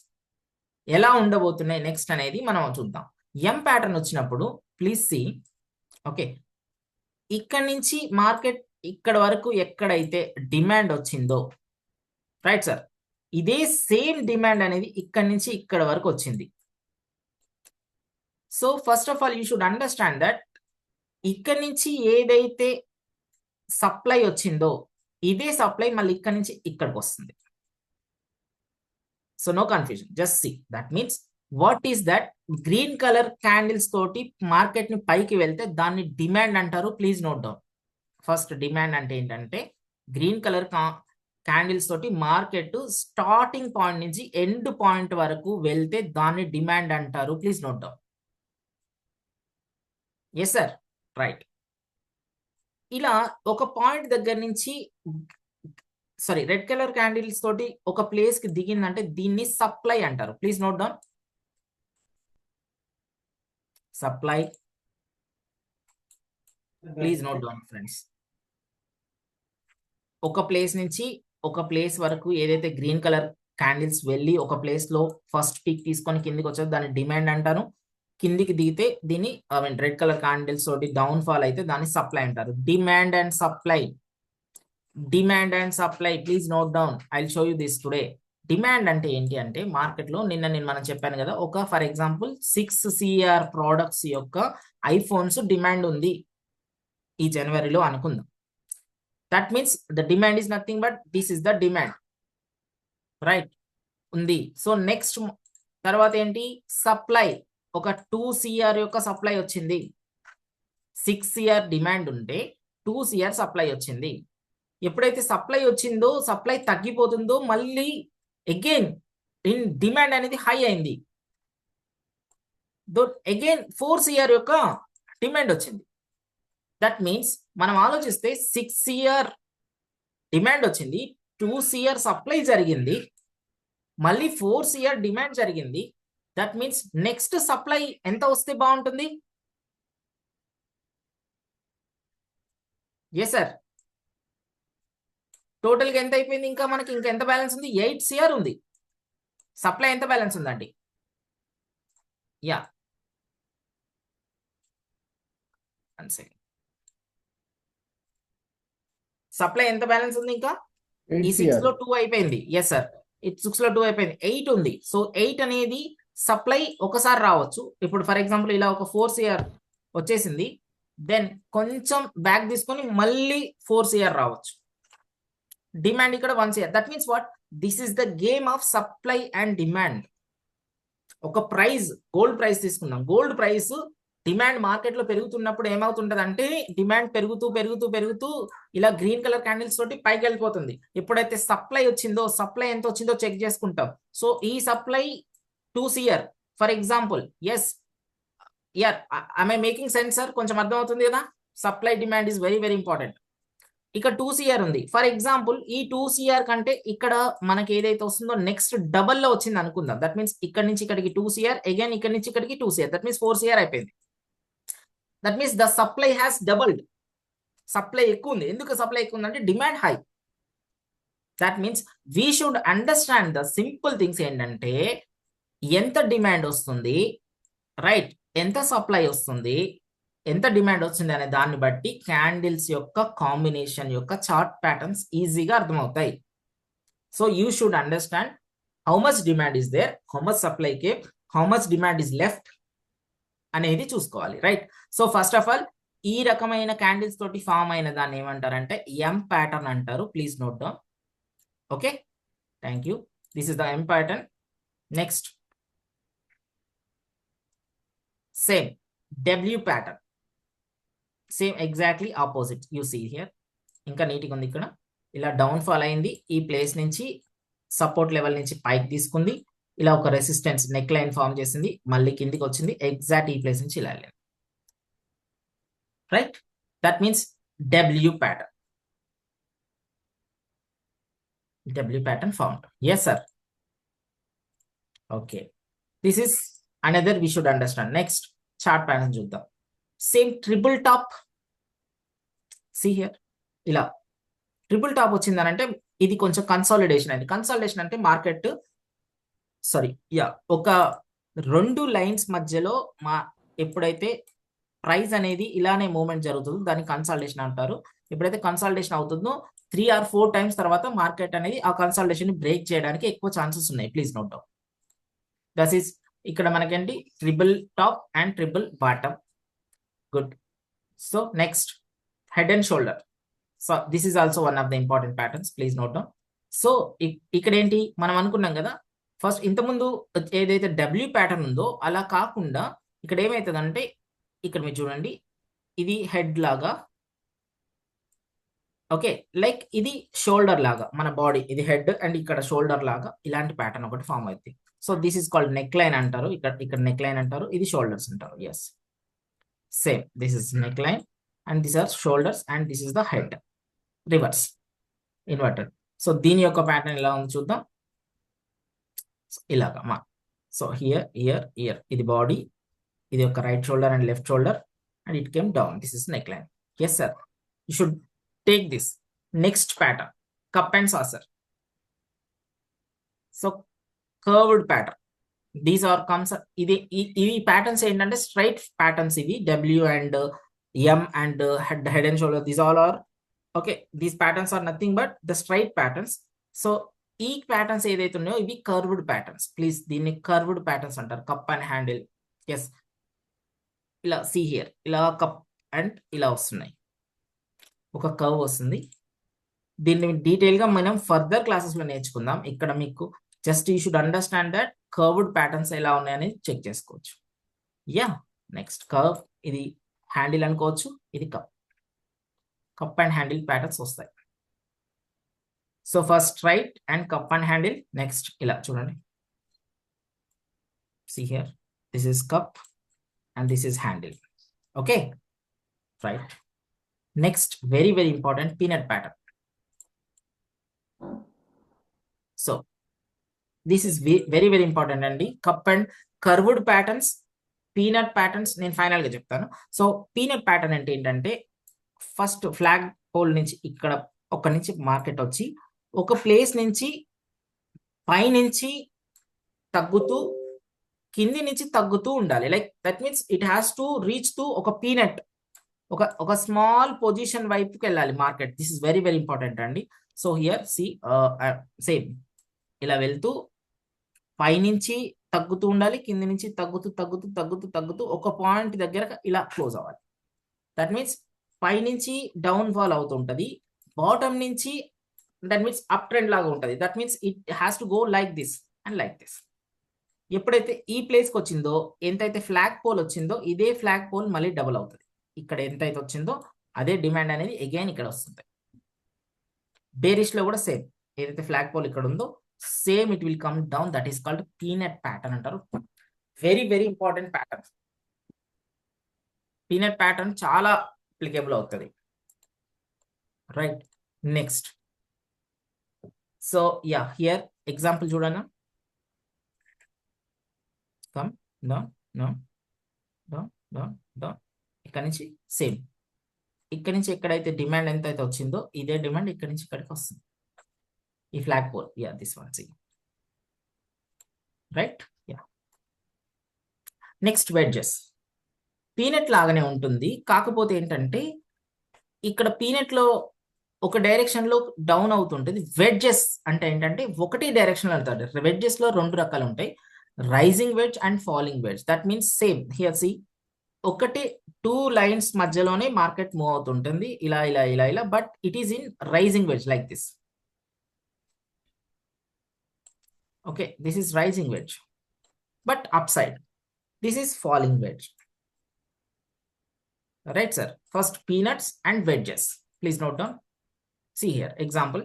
A: ఎలా ఉండబోతున్నాయి next అనేది మనం చూద్దాం. ఎం ప్యాటర్న్ వచ్చినప్పుడు ప్లీజ్ సి ఓకే, ఇక్కడ నుంచి మార్కెట్ ఇక్కడ వరకు ఎక్కడైతే డిమాండ్ వచ్చిందో రైట్ సార్, ఇదే సేమ్ డిమాండ్ అనేది ఇక్కడ నుంచి ఇక్కడ వరకు వచ్చింది. So first of all you should understand that ఇక్కడ నుంచి ఏదైతే సప్లై వచ్చిందో ఇదే సప్లై మళ్ళీ ఇక్కడ నుంచి ఇక్కడికి వస్తుంది. So no confusion, just see that means what is that green colour candles తోటి మార్కెట్ ని పైకి వెళ్తే దాన్ని డిమాండ్ అంటారు. Please note down. First demand అంటే ఏంటంటే గ్రీన్ కలర్ క్యాండిల్స్ తోటి మార్కెట్ స్టార్టింగ్ పాయింట్ నుంచి ఎండ్ పాయింట్ వరకు వెళ్తే దాన్ని డిమాండ్ అంటారు. Please note down. Yes sir, right. ఇలా ఒక పాయింట్ దగ్గర నుంచి రెడ్ కలర్ క్యాండిల్స్ తోటి ఒక ప్లేస్ కి దిగిందంటే దీన్ని సప్లై అంటారు. Please note down. Supply, please note down friends. ఒక ప్లేస్ నుంచి ఒక ప్లేస్ వరకు ఏదైతే గ్రీన్ కలర్ క్యాండిల్స్ వెళ్ళి ఒక ప్లేస్ లో ఫస్ట్ పీక్ తీసుకొని కిందికి వచ్చేది దాన్ని డిమాండ్ అంటారు. కిందికి దిగితే దీన్ని రెడ్ కలర్ క్యాండిల్స్ తోటి డౌన్ ఫాల్ అయితే దాన్ని సప్లై అంటారు. Demand and supply, demand and supply, please note down. I will show you this today. Demand అంటే ఏంటి అంటే మార్కెట్ లో నేను మనం చెప్పాను కదా, ఒక ఫర్ ఎగ్జాంపుల్ 6 CR ప్రోడక్ట్స్ యొక్క ఐఫోన్స్ డిమాండ్ ఉంది ఈ జనవరిలో అనుకుందాం. That means the demand is nothing but this is the demand, right, ఉంది. సో నెక్స్ట్ తర్వాత ఏంటి, సప్లై. ఒక 2 CR యొక్క సప్లై వచ్చింది. 6 CR డిమాండ్ ఉంటే 2 CR సప్లై వచ్చింది. ఎప్పుడైతే సప్లై వచ్చిందో సప్లై తగ్గిపోతుందో మళ్ళీ అగైన్ ఇన్ డిమాండ్ అనేది హై అయింది. అగైన్ 4 CR యొక్క డిమాండ్ వచ్చింది. దట్ మీన్స్ మనం ఆలోచిస్తే 6 CR డిమాండ్ వచ్చింది, 2 CR సప్లై జరిగింది, మళ్ళీ 4 CR డిమాండ్ జరిగింది. దట్ మీన్స్ నెక్స్ట్ సప్లై ఎంత వస్తే బాగుంటుంది? ఎస్ సార్, టోటల్గా ఎంత అయిపోయింది? ఇంకా మనకి ఇంకా ఎంత బ్యాలెన్స్ ఉంది? 8 CR ఉంది. సప్లై ఎంత బ్యాలెన్స్ ఉందండి? Yeah, 1 second. సప్లై ఎంత బ్యాలెన్స్ ఉంది ఇంకా ఈ 6 లో 2 అయిపోయింది. ఎస్ సార్, 6 లో 2 అయిపోయింది, 8 ఉంది. సో 8 అనేది సప్లై ఒకసారి రావచ్చు. ఇప్పుడు ఫర్ ఎగ్జాంపుల్ ఇలా ఒక 4 CR వచ్చేసింది, దెన్ కొంచెం బ్యాక్ తీసుకొని మళ్ళీ 4 CR రావచ్చు. డిమాండ్ ఇక్కడ 1 CR. That means what, this is the game of supply and demand. ఒక ప్రైస్, గోల్డ్ ప్రైస్ తీసుకుందాం. గోల్డ్ ప్రైస్ డిమాండ్ మార్కెట్ లో పెరుగుతున్నప్పుడు ఏమవుతుంటది అంటే డిమాండ్ పెరుగుతూ పెరుగుతూ పెరుగుతూ ఇలా గ్రీన్ కలర్ క్యాండిల్స్ తోటి పైకి వెళ్ళిపోతుంది. ఎప్పుడైతే సప్లై వచ్చిందో, సప్లై ఎంత వచ్చిందో చెక్ చేసుకుంటాం. సో ఈ supply 2 CR for example. Yes yeah, I making sense sir? కొంచెం అర్థమవుతుంది కదా? Supply demand is very very important. ఇక్కడ 2 CR ఉంది ఫర్ ఎగ్జాంపుల్. ఈ 2 CR కంటే ఇక్కడ మనకి ఏదైతే వస్తుందో నెక్స్ట్ డబల్ లో వచ్చింది అనుకుందాం. దట్ మీన్స్ ఇక్కడ నుంచి ఇక్కడికి 2 CR, అగైన్ ఇక్కడ నుంచి ఇక్కడికి 2 CR, దట్ మీన్స్ 4 CR అయిపోయింది. That means the supply has doubled. Supply ఎక్కువ ఉంది. ఎందుకు సప్లై ఎక్కువ ఉందంటే demand high. That means we should understand the simple things. ఏంటంటే ఎంత డిమాండ్ వస్తుంది, రైట్, ఎంత సప్లై వస్తుంది, ఎంత డిమాండ్ వచ్చింది అనే దాన్ని బట్టి క్యాండిల్స్ యొక్క కాంబినేషన్ యొక్క చార్ట్ ప్యాటర్న్స్ ఈజీగా అర్థమవుతాయి. So you should understand how much demand is there, how much supply came, how much demand is left అనేది చూసుకోవాలి, right? So first of all ఈ రకమైన క్యాండిల్స్ తోటి ఫామ్ అయిన దాన్ని ఏమంటారంటే ఎం ప్యాటర్న్ అంటారు. Please note down. Okay, thank you. This is the M pattern. Next same W pattern, same exactly opposite. You see here, ఇంకా నీట్గా ఉంది. ఇక్కడ ఇలా డౌన్ ఫాల్ అయింది, ఈ ప్లేస్ నుంచి సపోర్ట్ లెవెల్ నుంచి పైకి తీసుకుంది, ఇలా ఒక రెసిస్టెన్స్ నెక్ లైన్ ఫామ్ చేసింది, మళ్ళీ కిందికి వచ్చింది, ఎగ్జాక్ట్ ఈ ప్లేస్ నుంచి ఇలా వెళ్ళింది, right? That means W pattern. W pattern formed. Yes sir, okay. This is another we should understand. Next chart pattern చూద్దాం. Same triple top. See here, ఇలా ట్రిపుల్ టాప్ వచ్చిందని అంటే ఇది కొంచెం కన్సాలిడేషన్ అయింది. కన్సాలిడేషన్ అంటే మార్కెట్ ఒక 2 లైన్స్ మధ్యలో ఎప్పుడైతే ప్రైస్ అనేది ఇలానే మూవ్మెంట్ జరుగుతుందో దాన్ని కన్సాలిడేషన్ అంటారు. ఎప్పుడైతే కన్సాలిడేషన్ అవుతుందో 3 or 4 టైమ్స్ తర్వాత మార్కెట్ అనేది ఆ కన్సాలిడేషన్ ని బ్రేక్ చేయడానికి ఎక్కువ ఛాన్సెస్ ఉన్నాయి. Please note down. That is ఇక్కడ మనకేంటి triple top and triple bottom. Good. So next head and shoulder. So this is also one of the important patterns. Please note down. So ఇక్కడ ఏంటి మనం అనుకున్నాం కదా ఫస్ట్, ఇంతకుముందు ఏదైతే డబ్ల్యూ ప్యాటర్న్ ఉందో అలా కాకుండా ఇక్కడ ఏమవుతుందంటే ఇక్కడ మీరు చూడండి, ఇది హెడ్ లాగా, ఓకే, లైక్ ఇది షోల్డర్ లాగా, మన బాడీ ఇది హెడ్ అండ్ ఇక్కడ షోల్డర్ లాగా ఇలాంటి ప్యాటర్న్ ఒకటి ఫామ్ అవుతుంది. So this is called neck line అంటారు. ఇక్కడ నెక్ లైన్ అంటారు, ఇది షోల్డర్స్ అంటారు. Yes, same this is neck line and this are shoulders and this is the head, reverse inverted. So దీని యొక్క ప్యాటర్న్ ఎలా ఉంది చూద్దాం. ఇలాగా సో హియర్ ఇయర్ ఇయర్, ఇది బాడీ, ఇది ఒక right shoulder and left shoulder and it came down. This is neck line. Yes sir, you should take this. Next pattern cup and saucer. So curved pattern, these are comes. ఇవి patterns ఏంటంటే straight patterns. ఇవి W and M and head and shoulder, these all are okay. These patterns are nothing but the straight patterns. So ఈ ప్యాటర్న్స్ ఏదైతే ఉన్నాయో ఇవి curved patterns. Please దీన్ని curved patterns అంటారు. Cup and handle. ఎస్, ఇలా see here, ఇలా cup and ఇలా వస్తున్నాయి, ఒక కర్వ్ వస్తుంది. దీన్ని డీటెయిల్ గా మనం ఫర్దర్ క్లాసెస్ లో నేర్చుకుందాం. ఇక్కడ మీకు just you should understand that curved patterns ఎలా ఉన్నాయని చెక్ చేసుకోవచ్చు. యా, నెక్స్ట్ కర్వ్, ఇది హ్యాండిల్ అనుకోవచ్చు, ఇది కప్ అండ్ హ్యాండిల్ ప్యాటర్న్స్ వస్తాయి. So first right and cup and handle. Next ఇలా చూడండి, see here, this is cup and this is handle. Okay, right. Next, very very important, peanut pattern. So this is very very important అండి. Cup and curved patterns, peanut patterns నేను final గా చెప్తాను. So peanut pattern అంటే ఏంటంటే first flag whole నుంచి ఇక్కడ ఒక నుంచి మార్కెట్ వచ్చి ఒక ప్లేస్ నుంచి పైనుంచి తగ్గుతూ కింది నుంచి తగ్గుతూ ఉండాలి. Like that means it has to reach to ఒక పీనట్, ఒక స్మాల్ పొజిషన్ వైపుకి వెళ్ళాలి market. This is very very important అండి. సో హియర్ సి సేమ్ ఇలా వెళ్తూ పైనుంచి తగ్గుతూ ఉండాలి, కింది నుంచి తగ్గుతూ తగ్గుతూ తగ్గుతూ తగ్గుతూ ఒక పాయింట్ దగ్గర ఇలా క్లోజ్ అవ్వాలి. దట్ మీన్స్ పైనుంచి డౌన్ ఫాల్ అవుతుంటది, బాటమ్ నుంచి దట్ మీన్స్ అప్ ట్రెండ్ లాగా ఉంటుంది. That means it has to go like this and like this. ఎప్పుడైతే ఈ ప్లేస్కి వచ్చిందో, ఎంతైతే ఫ్లాగ్ పోల్ వచ్చిందో ఇదే ఫ్లాగ్ పోల్ మళ్ళీ డబుల్ అవుతుంది. ఇక్కడ ఎంతైతే వచ్చిందో అదే డిమాండ్ అనేది అగైన్ ఇక్కడ వస్తుంది. బేరిష్ లో కూడా సేమ్, ఏదైతే ఫ్లాగ్ పోల్ ఇక్కడ ఉందో same it will come down. That is called peanut pattern అంటారు. Very very important pattern. Peanut pattern చాలా అప్లికేబుల్ అవుతుంది. Right, next. So yeah here example చూడనా. Come down down down down down. ఇక్కడ నుంచి same, ఇక్కడ నుంచి ఎక్కడైతే డిమాండ్ ఎంత అయితే వచ్చిందో ఇదే డిమాండ్ ఇక్కడ నుంచి ఇక్కడికి వస్తుంది. ఈ flag pole, yeah this one, see right. Yeah next wedges. Peanut లాగానే ఉంటుంది, కాకపోతే ఏంటంటే ఇక్కడ పీనట్ లో ఒక డైరెక్షన్ లో డౌన్ అవుతుంటుంది. వెడ్జెస్ అంటే ఏంటంటే ఒకటి డైరెక్షన్ వెళ్తాడు. వెడ్జెస్ లో రెండు రకాలు ఉంటాయి, rising wedge and falling wedge. That means same here see, ఒకటి 2 లైన్స్ మధ్యలోనే మార్కెట్ మూవ్ అవుతుంటుంది ఇలా ఇలా ఇలా ఇలా, but it is in rising wedge like this. Okay, this is rising wedge but up side. This is falling wedge. Right sir. First peanuts and wedges, please note down. See here, example,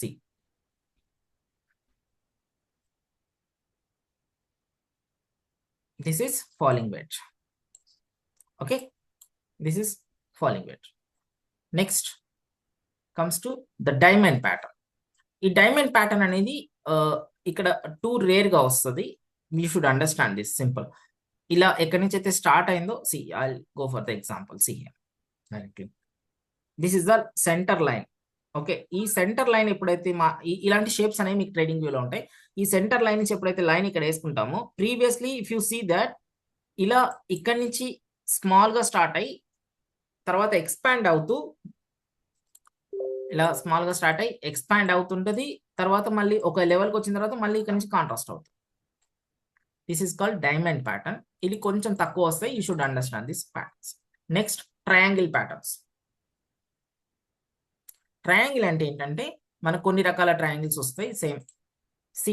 A: see. This is falling wedge. Okay, this is falling wedge. Next comes to the diamond pattern. ఈ diamond pattern అనేది ఇక్కడ two rare గా వస్తుంది. You should understand this simple. ఇలా ఎక్కడి నుంచి అయితే start అయిందో, see, I'll go for the example. See here directly, this is the center line. Okay, ఈ సెంటర్ లైన్ ఎప్పుడైతే ఇలాంటి షేప్స్ అనేవి మీకు ట్రేడింగ్ వ్యూలో ఉంటాయి. ఈ సెంటర్ లైన్ నుంచి ఎప్పుడైతే లైన్ ఇక్కడ వేసుకుంటామో, previously if you see that ఇలా ఇక్కడి నుంచి స్మాల్ గా స్టార్ట్ అయ్యి తర్వాత ఎక్స్పాండ్ అవుతూ, ఇలా స్మాల్ గా స్టార్ట్ అయ్యి ఎక్స్పాండ్ అవుతుంటది. తర్వాత మళ్ళీ ఒక లెవెల్కి వచ్చిన తర్వాత మళ్ళీ ఇక్కడ నుంచి కాంట్రాస్ట్ అవుతుంది. This is called diamond pattern. ఇది కొంచెం తక్కువ వస్తాయి, you should understand this patterns. Next triangle patterns. Triangle అంటే ఏంటంటే మనకు కొన్ని రకాల ట్రయాంగిల్స్ వస్తాయి. సేమ్ సి,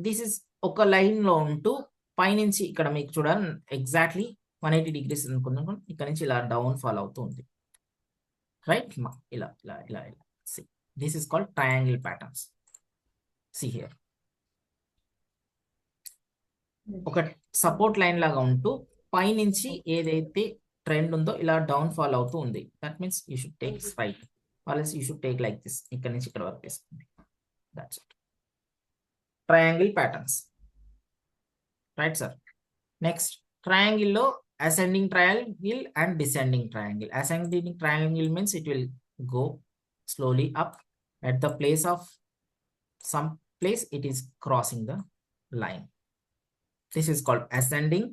A: దిస్ ఇస్ ఒక లైన్ లో ఉంటూ పైనుంచి ఇక్కడ మీకు చూడాలి ఎగ్జాక్ట్లీ 180 degrees అనుకున్నాం, ఇక్కడ నుంచి ఇలా డౌన్ ఫాల్ అవుతూ ఉంది. రైట్, ఇలా ఇలా ఇలా ఇలా. See, this is called triangle patterns. See here, ఒక సపోర్ట్ లైన్ లాగా ఉంటూ పైనుంచి ఏదైతే ట్రెండ్ ఉందో ఇలా డౌన్ ఫాల్ అవుతూ ఉంది. That means you should take straight, always you should take like this. ఇక్కడ నుంచి ఇక్కడ వరకు వేసుకోండి. That's it, triangle patterns. Right sir. Next, triangle లో ascending triangle and descending triangle. Ascending triangle means it will go slowly up at the place of some place it is crossing the line. This is called ascending.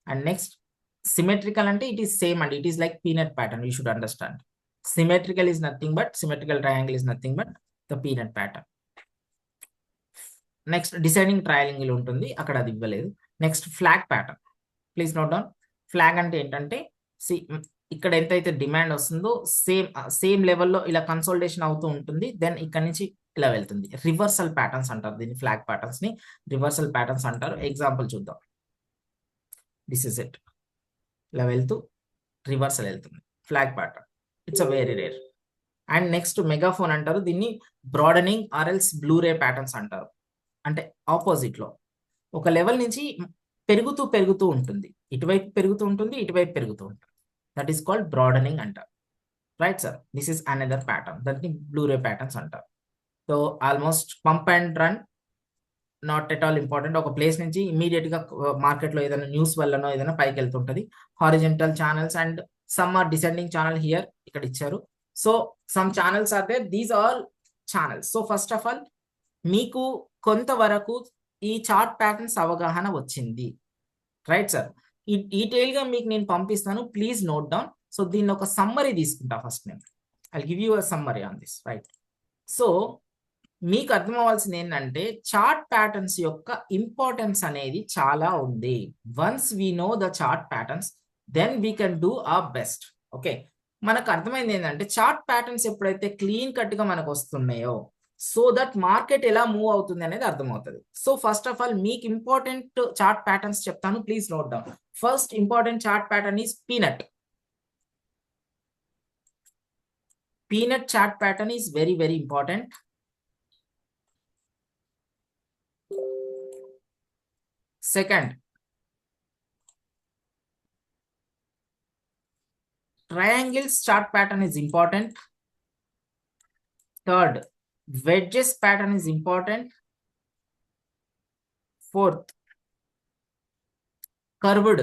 A: And next, symmetrical ante it is same and it is like peanut pattern. You should understand. Symmetrical is nothing but, symmetrical triangle is nothing but the peanut pattern. Next, descending triangle ఉంటుంది, అక్కడ అది ఇవ్వలేదు. Next, flag pattern. Please note down. Flag అంటే ఏంటంటే, ఇక్కడ ఎంతైతే demand వస్తుందో same లెవెల్లో ఇలా కన్సోల్టేషన్ అవుతూ ఉంటుంది. దెన్ ఇక్కడ నుంచి ఇలా వెళ్తుంది. రివర్సల్ ప్యాటర్న్స్ అంటారు దీన్ని. ఫ్లాగ్ ప్యాటర్న్స్ ని రివర్సల్ ప్యాటర్న్స్ అంటారు. ఎగ్జాంపుల్ చూద్దాం. దిస్ ఇస్ ఇట్, ఇలా వెళ్తూ రివర్సల్ వెళ్తుంది, flag pattern. It's a very rare. And next, megaphone అంటారు దీన్ని. Broadening or else blue ray patterns అంటారు. అంటే ఆపోజిట్ లో ఒక లెవెల్ నుంచి పెరుగుతూ పెరుగుతూ ఉంటుంది, ఇటువైపు పెరుగుతూ ఉంటుంది, ఇటువైపు పెరుగుతూ ఉంటుంది. దట్ ఈస్ కాల్డ్ బ్రాడనింగ్ అంటారు. Right sir. This is another pattern, దాన్ని బ్లూ రే ప్యాటర్న్స్ అంటారు. So almost pump and run, not at all important. ఒక ప్లేస్ నుంచి ఇమీడియట్ గా మార్కెట్ లో ఏదైనా న్యూస్ వల్లనో ఏదైనా పైకి వెళ్తుంటది. Horizontal channels and some are descending channel here, ఇక్కడ ఇచ్చారు. So some channels are there, these all channels. So first of all మీకు కొంతవరకు ఈ చార్ట్ ప్యాటర్న్స్ అవగాహన వచ్చింది. Right sir. ఈ డీటెయిల్ గా మీకు నేను పంపిస్తాను, ప్లీజ్ నోట్ డౌన్. సో దీన్ని ఒక సమ్మరీ తీసుకుంటా ఫస్ట్ నేను. I give you a summary on this, right? So మీకు అర్థం అవ్వాల్సింది ఏంటంటే చార్ట్ ప్యాటర్న్స్ యొక్క ఇంపార్టెన్స్ అనేది చాలా ఉంది. Once we know the chart patterns then we can do our best. Okay, మనకు అర్థమైంది ఏంటంటే చార్ట్ ప్యాటర్న్స్ ఎప్పుడైతే క్లీన్ కట్ గా మనకు వస్తున్నాయో సో దట్ మార్కెట్ ఎలా మూవ్ అవుతుంది అనేది అర్థమవుతుంది. సో ఫస్ట్ ఆఫ్ ఆల్ మీకు ఇంపార్టెంట్ చార్ట్ ప్యాటర్న్స్ చెప్తాను, please note down. First important chart pattern is peanut. Peanut chart pattern is very, very important. Second, triangles chart pattern is important. Third, wedges pattern is important. Fourth, curved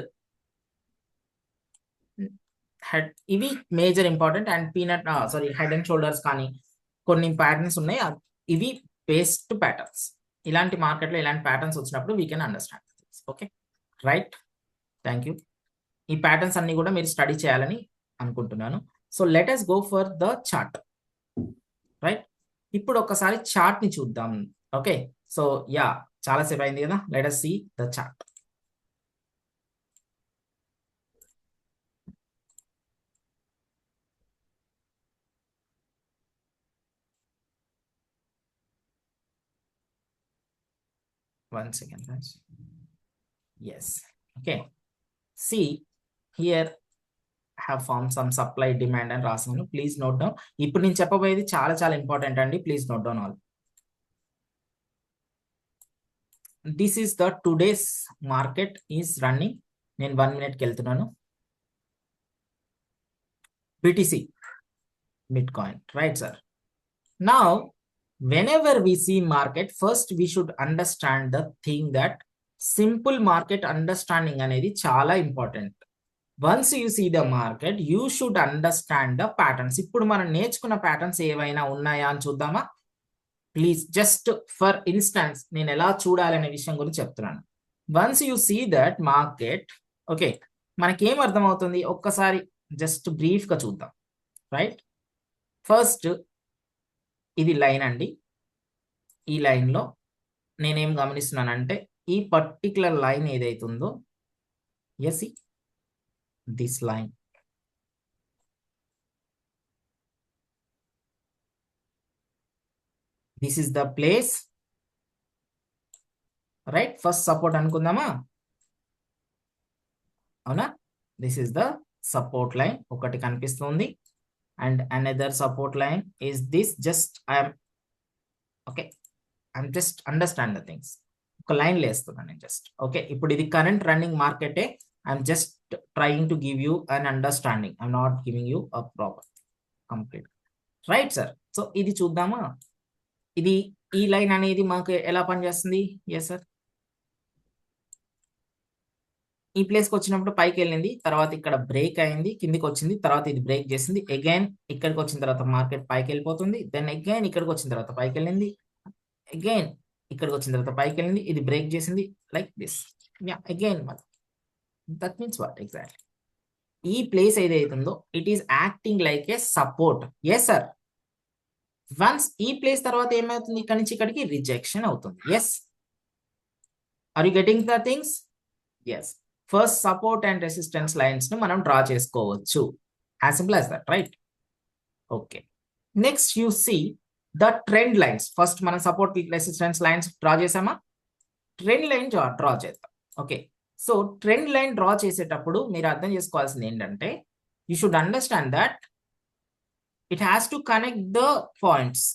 A: head, ఇవి major important. And peanut head and shoulders కానీ కొన్ని patterns ఉన్నాయి, ఇవి best patterns. ఇలాంటి మార్కెట్లో ఇలాంటి patterns వచ్చినప్పుడు we can understand. Okay, right, thank you. ఈ ప్యాటర్న్స్ అన్ని కూడా మీరు స్టడీ చేయాలని అనుకుంటున్నాను. So let us go for the chart, right? ఇప్పుడు ఒకసారి చార్ట్ ని చూద్దాం. ఓకే, సో యా చాలాసేపు అయింది కదా, let us see the chart. One second, guys. Yes, okay. See here, have formed some supply, demand and రాసాను. Please note down. ఇప్పుడు నేను చెప్పబోయేది చాలా చాలా ఇంపార్టెంట్ అండి, please note down all. This is the today's market is running. నేను 1 minute వెళ్తున్నాను. BTC mid coin, right sir? Now whenever we see market, first we should understand the thing that simple market understanding అనేది చాలా important. Once you see the market you should understand the patterns. ఇప్పుడు మనం నేర్చుకున్న patterns ఏవైనా ఉన్నాయా అని చూద్దామా? Please just for instance నేను ఎలా చూడాలనే విషయం గురించి చెప్తున్నాను. Once you see that market, okay, మనకేం అర్థమవుతుంది ఒక్కసారి జస్ట్ బ్రీఫ్ గా చూద్దాం, రైట్? ఫస్ట్ ఇది లైన్ అండి. ఈ లైన్లో నేనేం గమనిస్తున్నానంటే ఈ పర్టికులర్ లైన్ ఏదైతుందో, yes, this line, this is the place, right? First support అనుకుందామా, అవునా? This is the support line, ఒకటి కనిపిస్తుంది. And another support line is this. Just I'm just understand the things. ఒక లైన్ లేస్తున్నాను నేను జస్ట్. ఓకే, ఇప్పుడు ఇది కరెంట్ రన్నింగ్ మార్కెటే. I'm just trying to give you an understanding. I'm not giving you a proper complete, right sir? So ఇది చూద్దామా? ఇది ఈ లైన్ అనేది మాకు ఎలా పనిచేస్తుంది? ఎస్ సార్, ఈ ప్లేస్కి వచ్చినప్పుడు పైకి వెళ్ళింది, తర్వాత ఇక్కడ బ్రేక్ అయింది, కిందికి వచ్చింది, తర్వాత ఇది బ్రేక్ చేసింది, అగైన్ ఇక్కడికి వచ్చిన తర్వాత మార్కెట్ పైకి వెళ్ళిపోతుంది, దెన్ అగైన్ ఇక్కడికి వచ్చిన తర్వాత పైకి వెళ్ళింది, అగైన్ ఇక్కడికి వచ్చిన తర్వాత పైకి వెళ్ళింది, ఇది బ్రేక్ చేసింది, like this. Again that means what exactly? ఈ ప్లేస్ ఏదైతుందో it is acting like a support. Yes sir, once ఈ ప్లేస్ తర్వాత ఏమవుతుంది? ఇక్కడ నుంచి ఇక్కడికి రిజెక్షన్ అవుతుంది. Yes, are you getting the things? Yes, first support and resistance lines ను మనం డ్రా చేసుకోవచ్చు. As simple as that, right? Okay, next you see the trend lines. First మనం సపోర్ట్ రెసిస్టెన్స్ లైన్స్ డ్రా చేసామా? Trend line draw చేద్దాం. Okay, so trend line draw చేసేటప్పుడు మీరు అర్థం చేసుకోవాల్సింది ఏంటంటే you should understand that it has to connect the points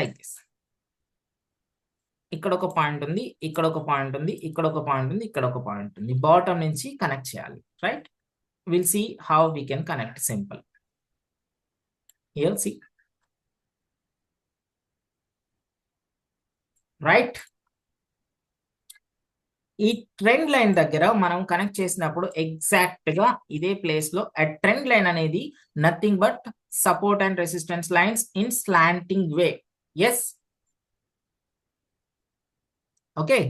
A: like this. ఇక్కడ ఒక పాయింట్ ఉంది, ఇక్కడ ఒక పాయింట్ ఉంది, ఇక్కడ ఒక పాయింట్ ఉంది, ఇక్కడ ఒక పాయింట్ ఉంది. బాటమ్ నుంచి కనెక్ట్ చేయాలి, right? Will see how we can connect. Simple. Here see, right? ఈ ట్రెండ్ లైన్ దగ్గర మనం కనెక్ట్ చేసినప్పుడు ఎగ్జాక్ట్ గా ఇదే ప్లేస్ లో ఆ ట్రెండ్ లైన్ అనేది nothing but support and resistance lines in slanting way. Yes, okay,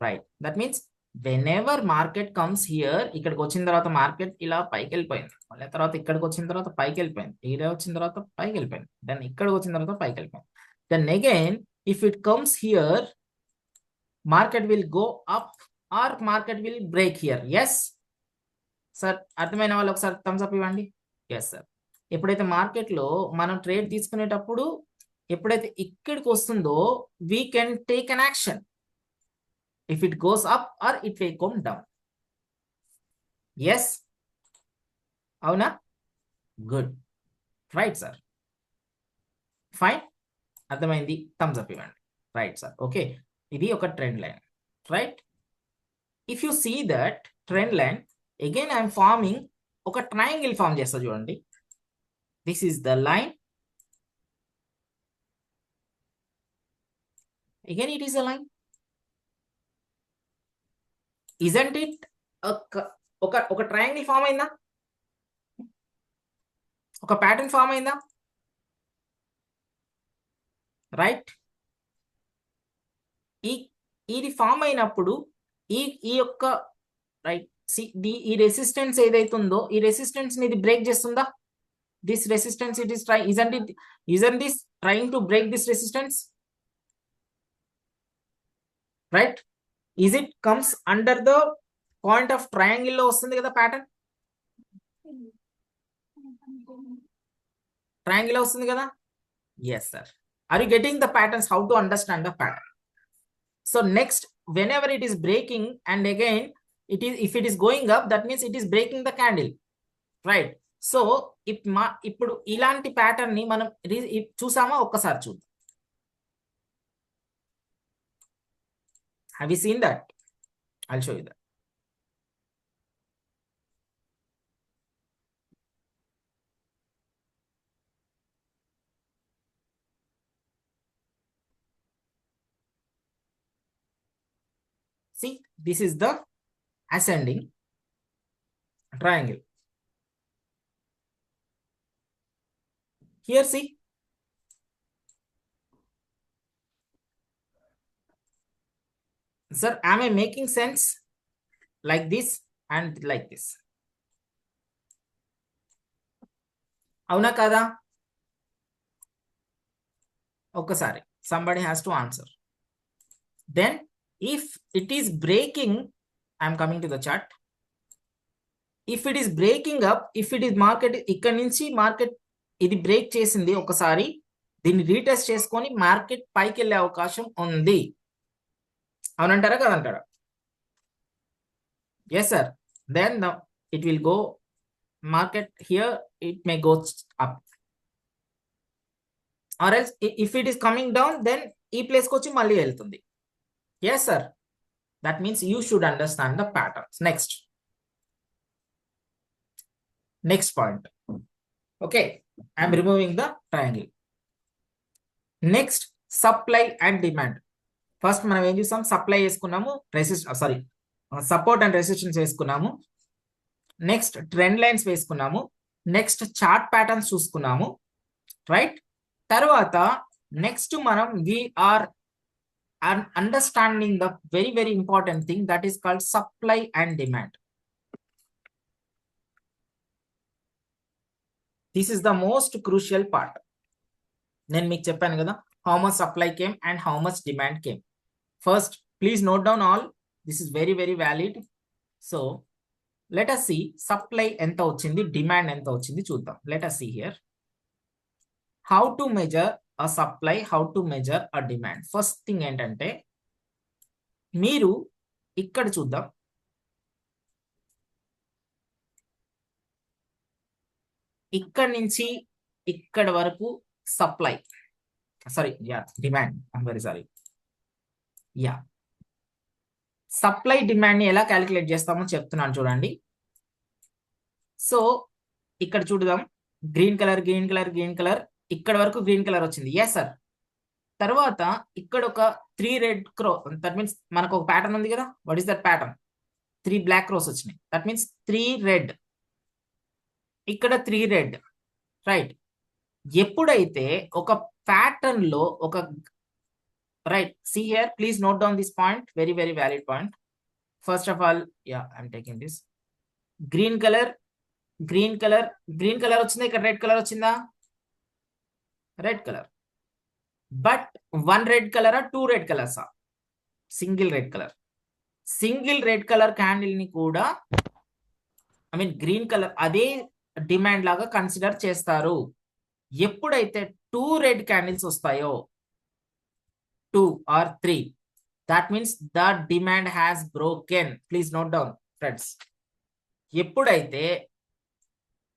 A: right? That means whenever market comes here, ఇక్కడికి వచ్చిన తర్వాత మార్కెట్ ఇలా పైకి వెళ్ళిపోయింది, మళ్ళీ తర్వాత ఇక్కడికి వచ్చిన తర్వాత పైకి వెళ్ళిపోయింది, ఇలా వచ్చిన తర్వాత పైకి వెళ్ళిపోయింది, దెన్ ఇక్కడికి వచ్చిన తర్వాత పైకి వెళ్ళిపోయింది, then again if it comes here market will go up or market will break here. Yes sir, అర్థమైన వాళ్ళు ఒకసారి థమ్స్ అప్ ఇవ్వండి. Yes sir. ఎప్పుడైతే మార్కెట్లో మనం ట్రేడ్ తీసుకునేటప్పుడు ఎప్పుడైతే ఇక్కడికి వస్తుందో we can take an action if it goes up or it will come down. Yes, avuna? Good. Right sir. Fine. అర్థమైంది, థమ్స్ అప్ ఇవ్వండి. Right sir. ఓకే, ఇది ఒక trend line, right? If you see that trend line again I'm forming ఒక triangle form చేస్తా చూడండి. This is the line, again it is a line. Isn't it ఒక triangle form అయిందా, ఒక pattern form అయిందా, right? ఇది ఫామ్ అయినప్పుడు ఈ యొక్క రైట్ ఈ రెసిస్టెన్స్ ఏదైతుందో ఈ రెసిస్టెన్స్ ని ఇది బ్రేక్ చేస్తుందా? This resistance it is isn't this trying to break this resistance, right? Is it comes under the point of triangle లో వస్తుంది కదా ప్యాటర్న్, ట్రయాంగిల్ లో వస్తుంది కదా. yes sir. Are you getting the patterns, how to understand the pattern? So next, whenever it is breaking and again if it is going up, that means it is breaking the candle, right? So ఇప్పుడు ఇలాంటి pattern ని మనం చూసామా, ఒక్కసారి చూద్దాం. Have you seen that? I'll show you that. See, this is the ascending triangle. Here, see. Sir, am I making sense? Like this and like this. అవునా కదా? ఒక్కసారి somebody has to answer. Then if it is breaking, I am coming to the chart. If it is breaking up, if it is market ఇక్కడ నుంచి market ఇది break చేసింది, ఒకసారి దీన్ని retest చేసుకొని మార్కెట్ పైకి వెళ్ళే అవకాశం ఉంది. అవునంటారా కదంటారా? yes sir. Then it will go market here, it may go up, or else if it is coming down, then ఈ ప్లేస్ కి వచ్చి మళ్ళీ వెళ్తుంది. yes sir. That means you should understand the patterns. Next point. Okay, I am removing the triangle. Next, supply and demand. First మనం ఏం చూసాం, supply చేసుకున్నాము, support and resistance వేసుకున్నాము, నెక్స్ట్ ట్రెండ్ లైన్స్ వేసుకున్నాము, నెక్స్ట్ చార్ట్ ప్యాటర్న్స్ చూసుకున్నాము, right? తర్వాత next మనం we are understanding the very important thing that is called supply and demand. This is the most crucial part. నేను మీకు చెప్పాను కదా, how much supply came and how much demand came. First, please note down all. This is very valid. So let us see supply enta ochindi, demand enta ochindi chuddam. Let us see here how to measure a supply, how to measure a demand. First thing entante మీరు ఇక్కడ చూద్దాం, ఇక్కడ నుంచి ఇక్కడ వరకు supply, demand. I'm very sorry. Supply demand ని ఎలా calculate చేస్తామో చెప్తున్నాను చూడండి. సో ఇక్కడ చూద్దాం, గ్రీన్ కలర్ ఇక్కడ వరకు గ్రీన్ కలర్ వచ్చింది. Yes sir. తర్వాత ఇక్కడ ఒక 3 రెడ్ క్రో, దట్ మీన్స్ మనకు ఒక ప్యాటర్న్ ఉంది కదా. What is that pattern? 3 black crows వచ్చినాయి, దట్ మీన్స్ 3 రెడ్, ఇక్కడ 3 రెడ్, రైట్? ఎప్పుడైతే ఒక ప్యాటర్న్ లో ఒక right, see here, please note down this point, very valid point. First of all I'm taking this green colour వచ్చిందా, ఇక్కడ red colour వచ్చిందా, red colour. But one red కలరా, two red కలర్సా? Single red colour candle ని కూడా green colour అదే demand లాగా consider చేస్తారు. ఎప్పుడైతే టూ రెడ్ క్యాండిల్స్ వస్తాయో, 2 or 3, that means the demand has broken. Please note down friends. ఎప్పుడైతే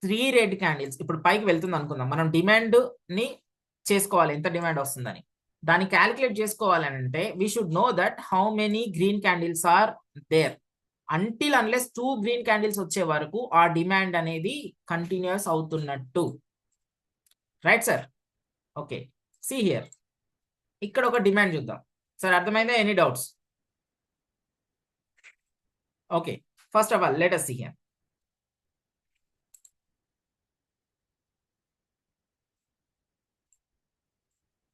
A: 3 రెడ్ క్యాండిల్స్ ఇప్పుడు పైకి వెళ్తుంది అనుకుందాం, మనం డిమాండ్ ని చేసుకోవాలి, ఎంత డిమాండ్ వస్తుందని. దాన్ని క్యాలిక్యులేట్ చేసుకోవాలని అంటే we should know that how many green candles are there. Until unless 2 green candles వచ్చే వరకు ఆ డిమాండ్ అనేది కంటిన్యూస్ అవుతున్నట్టు. Right sir? Okay, see here, ఇక్కడ ఒక డిమాండ్ చూద్దాం సార్. అర్థమైందా? Any doubts? Okay, first of all let us see here.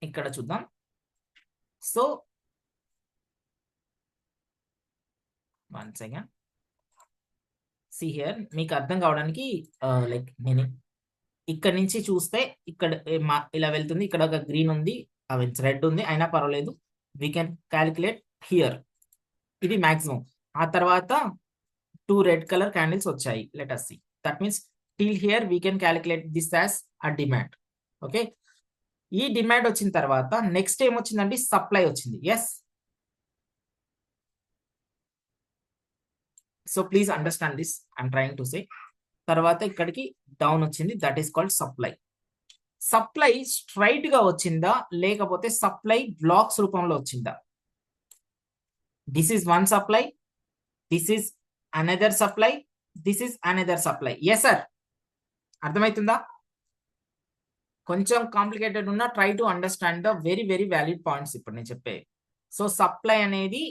A: ఇక్కడ చూద్దాం. So one second, see here, మీకు అర్థం కావడానికి లైక్ నేను ఇక్కడ నుంచి చూస్తే ఇక్కడ ఇలా వెళ్తుంది, ఇక్కడ ఒక గ్రీన్ ఉంది, రెడ్ ఉంది, అయినా పర్వాలేదు, వీ కెన్ క్యాలిక్యులేట్ హియర్. ఇది మాక్సిమం. ఆ తర్వాత 2 రెడ్ కలర్ క్యాండిల్స్ వచ్చాయి. Let us see. That means till here we can calculate this as a demand. Okay, ఈ డిమాండ్ వచ్చిన తర్వాత నెక్స్ట్ ఏమొచ్చిందండి? సప్లై వచ్చింది. Yes, so please understand this I'm trying to say. తర్వాత ఇక్కడికి డౌన్ వచ్చింది, that is called supply. Supply straight గా వచ్చిందా, లేకపోతే సప్లై బ్లాక్స్ రూపంలో వచ్చిందా? This is one supply, this is another supply, this is another supply. Yes sir, అర్థమవుతుందా? కొంచెం కాంప్లికేటెడ్ ఉన్నా try to understand the very very valid points ఇప్పుడు నేను చెప్పే. సో సప్లై అనేది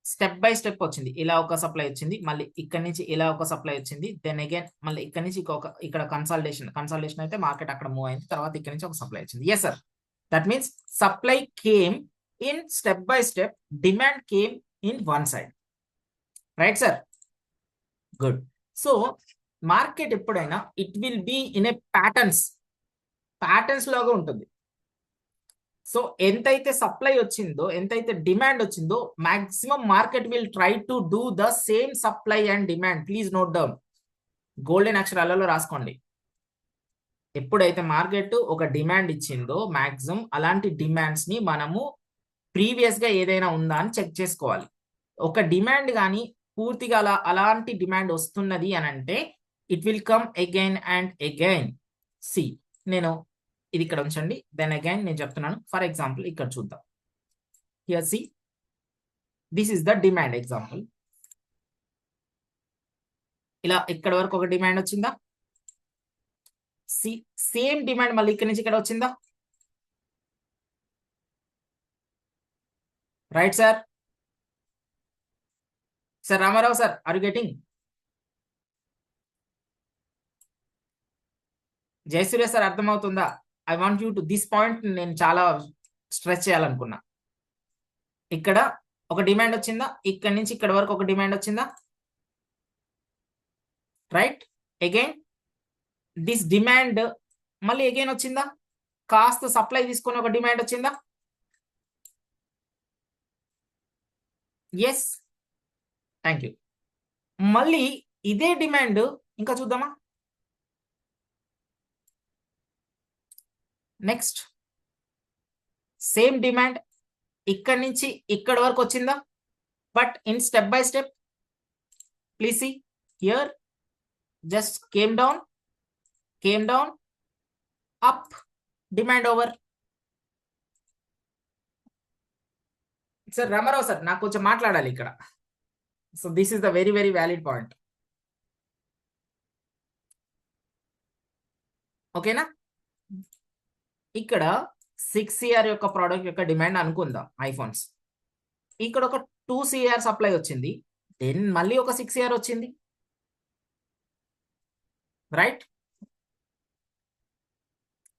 A: స్టెప్ బై స్టెప్ వచ్చింది. ఇలా ఒక సప్లై వచ్చింది, మళ్ళీ ఇక్కడ నుంచి ఇలా ఒక సప్లై వచ్చింది, దెన్ అగైన్ మళ్ళీ ఇక్కడ నుంచి ఇక్కడ కన్సాలిడేషన్ అయితే మార్కెట్ అక్కడ మూవ్ అయింది, తర్వాత ఇక్కడ నుంచి ఒక సప్లై వచ్చింది. Yes sir, that means supply came in step by step, demand came in one side. Right sir? Good. So market ఎప్పుడైనా it will be in a patterns లాగా ఉంటుంది. సో ఎంతైతే సప్లై వచ్చిందో, ఎంతైతే డిమాండ్ వచ్చిందో, maximum market will try to do the same supply and demand. Please note down, golden అక్షరాలలో రాసుకోండి. ఎప్పుడైతే మార్కెట్ ఒక డిమాండ్ ఇచ్చిందో, మాక్సిమం అలాంటి డిమాండ్స్ ని మనము ప్రీవియస్ గా ఏదైనా ఉందా అని చెక్ చేసుకోవాలి. ఒక డిమాండ్ కానీ పూర్తిగా అలాంటి డిమాండ్ వస్తున్నది అని అంటే it will come again and again. See, నేను ఇది ఇక్కడ ఉంచండి, దెన్ అగైన్ నేను చెప్తున్నాను. ఫర్ ఎగ్జాంపుల్ ఇక్కడ చూద్దాం. Here see, this is the demand example. ఇలా ఇక్కడ వరకు ఒక డిమాండ్ వచ్చిందా? సి, సేమ్ డిమాండ్ మళ్ళీ ఇక్కడ నుంచి ఇక్కడ వచ్చిందా? Right sir? Sir Ramarao sir, are you getting? Jayasurya sir, అర్థమవుతుందా? I want you to this point నేను చాలా స్ట్రెచ్ చేయాలనుకున్నా. ఇక్కడ ఒక డిమాండ్ వచ్చిందా? ఇక్కడ నుంచి ఇక్కడ వరకు ఒక డిమాండ్ వచ్చిందా? రైట్? అగైన్ దిస్ డిమాండ్ మళ్ళీ అగైన్ వచ్చిందా? కాస్త సప్లై తీసుకొని ఒక డిమాండ్ వచ్చిందా? Yes, thank you. మళ్ళీ ఇదే డిమాండ్ ఇంకా చూద్దామా? నెక్స్ట్ సేమ్ డిమాండ్ ఇక్కడి నుంచి ఇక్కడ వరకు వచ్చిందా? But in step by step. Please see here, just came down, up, demand over. Sir Ramarao sir, నాకు కొంచెం మాట్లాడాలి ఇక్కడ. So this is the very very valid point. ఓకేనా? ఇక్కడ 6 CR యొక్క ప్రోడక్ట్ యొక్క డిమాండ్ అనుకుందాం, ఐఫోన్స్. ఇక్కడ ఒక 2 CR సప్లై వచ్చింది, దెన్ మళ్ళీ ఒక 6 CR వచ్చింది. Right?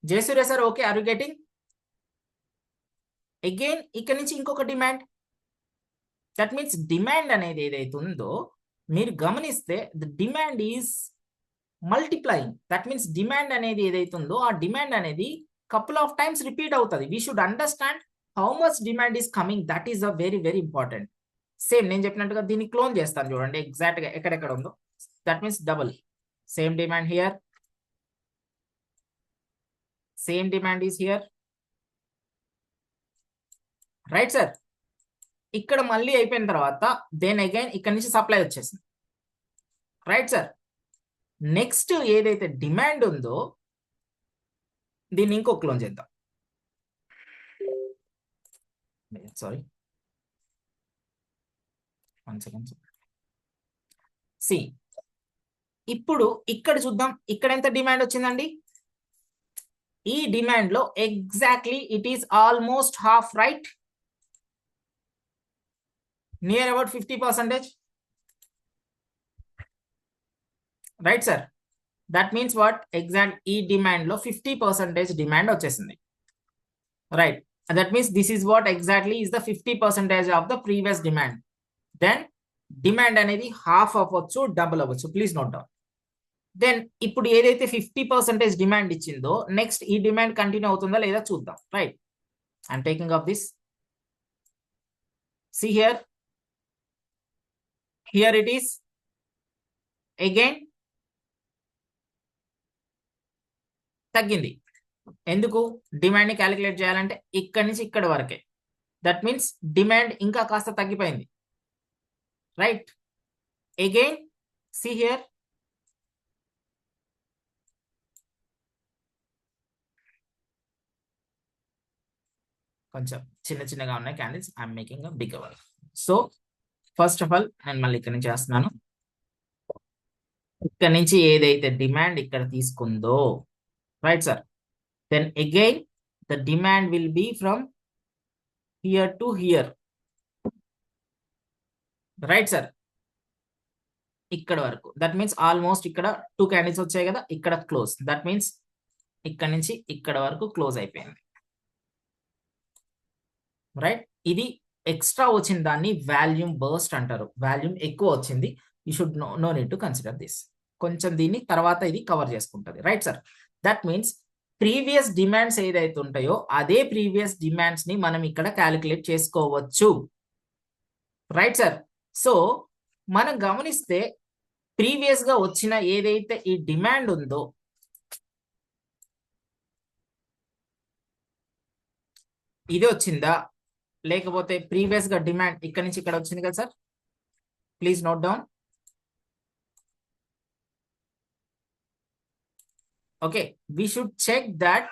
A: Jayasuriya sir, okay, are you getting? Again ఇక్కడ నుంచి ఇంకొక డిమాండ్, దట్ మీన్స్ డిమాండ్ అనేది ఏదైతే ఉందో మీరు గమనిస్తే the demand is multiplying. That means demand అనేది ఏదైతే ఉందో ఆ డిమాండ్ అనేది కపుల్ ఆఫ్ టైమ్స్ రిపీట్ అవుతుంది. We should understand how much demand is coming. That is a very very important. Same నేను చెప్పినట్టుగా దీన్ని క్లోన్ చేస్తాను చూడండి ఎగ్జాక్ట్ గా ఎక్కడెక్కడ ఉందో. That means double same demand here, same demand is here, right sir. ఇక్కడ మళ్ళీ అయిపోయిన తర్వాత దెన్ అగైన్ ఇక్కడ నుంచి సప్లై వచ్చేసింది, రైట్ సార్. నెక్స్ట్ ఏదైతే డిమాండ్ ఉందో దీన్ని ఇంకో క్లోన్ చేద్దాం. Sorry, 1 second. సి ఇప్పుడు ఇక్కడ చూద్దాం, ఇక్కడ ఎంత డిమాండ్ వచ్చిందండి. ఈ డిమాండ్ లో exactly it is almost half, right, near about 50%, right sir. That means what, exact ఈ డిమాండ్ లో 50% డిమాండ్ వచ్చేసింది, right. That means this is what exactly is the 50% of the previous demand. Then demand అనేది half అవ్వచ్చు, double అవ్వచ్చు, please note down. Then ఇప్పుడు ఏదైతే 50% demand ఇచ్చిందో next ఈ డిమాండ్ కంటిన్యూ అవుతుందా లేదా చూద్దాం, right. I'm taking of this. See here, here it is again తగ్గింది. ఎందుకు, డిమాండ్ ని క్యాలిక్యులేట్ చేయాలంటే ఇక్కడి నుంచి ఇక్కడ వరకే. దట్ మీన్స్ డిమాండ్ ఇంకా కాస్త తగ్గిపోయింది, రైట్. అగైన్ see here, కొంచెం చిన్న చిన్నగా ఉన్నాయి candles. I'm making a big one. So first of all నేను మళ్ళీ ఇక్కడ నుంచి చేస్తున్నాను. ఇక్కడ నుంచి ఏదైతే డిమాండ్ ఇక్కడ తీసుకుందో, right sir, then again the demand will be from here to here, right sir, ఇక్కడ వరకు. దట్ మీన్స్ ఆల్మోస్ట్ ఇక్కడ 2 క్యాండిల్స్ వచ్చాయి కదా, ఇక్కడ క్లోజ్. దట్ మీన్స్ ఇక్కడ నుంచి ఇక్కడ వరకు క్లోజ్ అయిపోయింది, రైట్. ఇది ఎక్స్ట్రా వచ్చిన దాన్ని వాల్యూమ్ బర్స్ట్ అంటారు. వాల్యూమ్ ఎక్కువ వచ్చింది, you should know need to consider this. కొంచెం దీన్ని తర్వాత ఇది కవర్ చేసుకుంటుంది, right sir. That means previous demands ఏదైతే ఉంటాయో అదే ప్రీవియస్ డిమాండ్స్ ని మనం ఇక్కడ క్యాలిక్యులేట్ చేసుకోవచ్చు, రైట్ సార్. సో మనం గమనిస్తే ప్రీవియస్ గా వచ్చిన ఏదైతే ఈ డిమాండ్ ఉందో ఇది వచ్చిందా, లేకపోతే ప్రీవియస్ గా డిమాండ్ ఇక్కడ నుంచి ఇక్కడ వచ్చింది కదా sir, please note down. Okay, we should check that,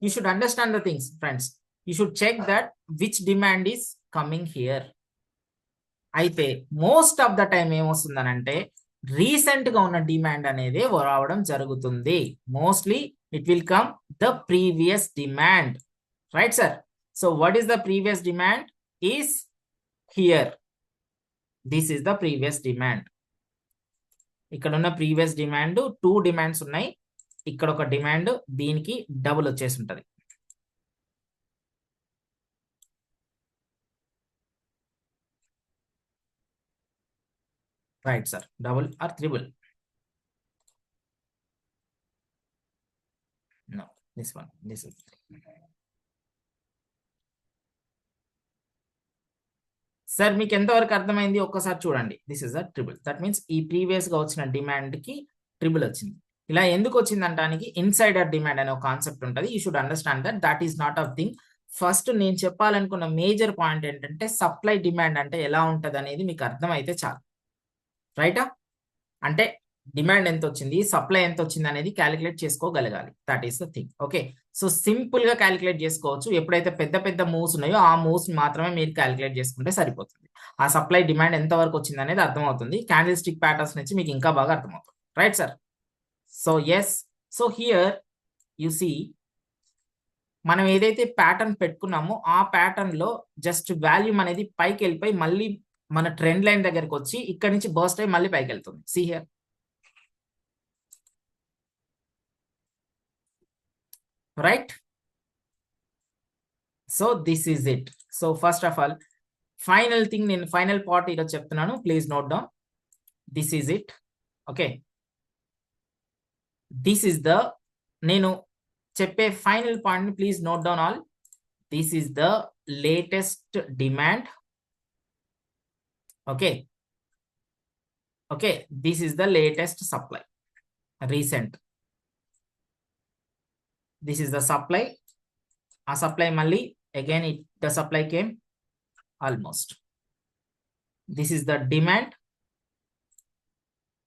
A: you should understand the things friends, you should check that which demand is coming here. అయితే మోస్ట్ ఆఫ్ ద టైం ఏమొస్తుందనంటే రీసెంట్ గా ఉన్న డిమాండ్ అనేది రావడం జరుగుతుంది. Mostly it will come the previous demand, right sir. So what is the previous demand is here, this is the previous demand. ఇక్కడ ఉన్న previous demand 2 demands ఉన్నాయి, ఇక్కడ ఒక డిమాండ్ దీనికి డబుల్ వచ్చేసి ఉంటుంది, right sir, double or triple. No, this one, this is. Sir మీకు ఎంతవరకు అర్థమైంది ఒక్కసారి చూడండి. This is a triple. That means ఈ ప్రీవియస్ గా వచ్చిన డిమాండ్ కి ట్రిబుల్ వచ్చింది. ఇలా ఎందుకు వచ్చింది అంటానికి ఇన్సైడర్ డిమాండ్ అనే ఒక కాన్సెప్ట్ ఉంటుంది. You should understand that that is not a thing. First నేను చెప్పాలనుకున్న మేజర్ పాయింట్ ఏంటంటే సప్లై డిమాండ్ అంటే ఎలా ఉంటది అనేది మీకు అర్థమైతే చాలు, రైటా. అంటే డిమాండ్ ఎంత వచ్చింది, సప్లై ఎంత వచ్చింది అనేది క్యాలిక్యులేట్ చేసుకోగలగాలి. That is the thing. Okay, so simple గా క్యాలిక్యులేట్ చేసుకోవచ్చు. ఎప్పుడైతే పెద్ద పెద్ద మూవ్స్ ఉన్నాయో ఆ మూవ్స్ మాత్రమే మీరు క్యాలిక్యులేట్ చేసుకుంటే సరిపోతుంది. ఆ సప్లై డిమాండ్ ఎంత వరకు వచ్చింది అనేది అర్థమవుతుంది. క్యాండిల్ స్టిక్ ప్యాటర్న్స్ నుంచి మీకు ఇంకా బాగా అర్థమవుతుంది, right sir. So yes, so here you see మనం ఏదైతే ప్యాటర్న్ పెట్టుకున్నామో ఆ ప్యాటర్న్ లో జస్ట్ వాల్యూమ్ అనేది పైకి వెళ్ళిపోయి మళ్ళీ మన ట్రెండ్ లైన్ దగ్గరకు వచ్చి ఇక్కడ నుంచి బర్స్ట్ అయ్యి మళ్ళీ పైకి వెళ్తుంది. See here, right. So this is it. So first of all final thing, నేను ఫైనల్ పార్ట్ ఈరోజు చెప్తున్నాను, please note down. This is it. Okay, this is the, నేను చెప్పే final point, please note down all. This is the latest demand. Okay, okay, this is the latest supply, recent. This is the supply. ఆ supply మళ్ళీ again the supply came almost. This is the demand.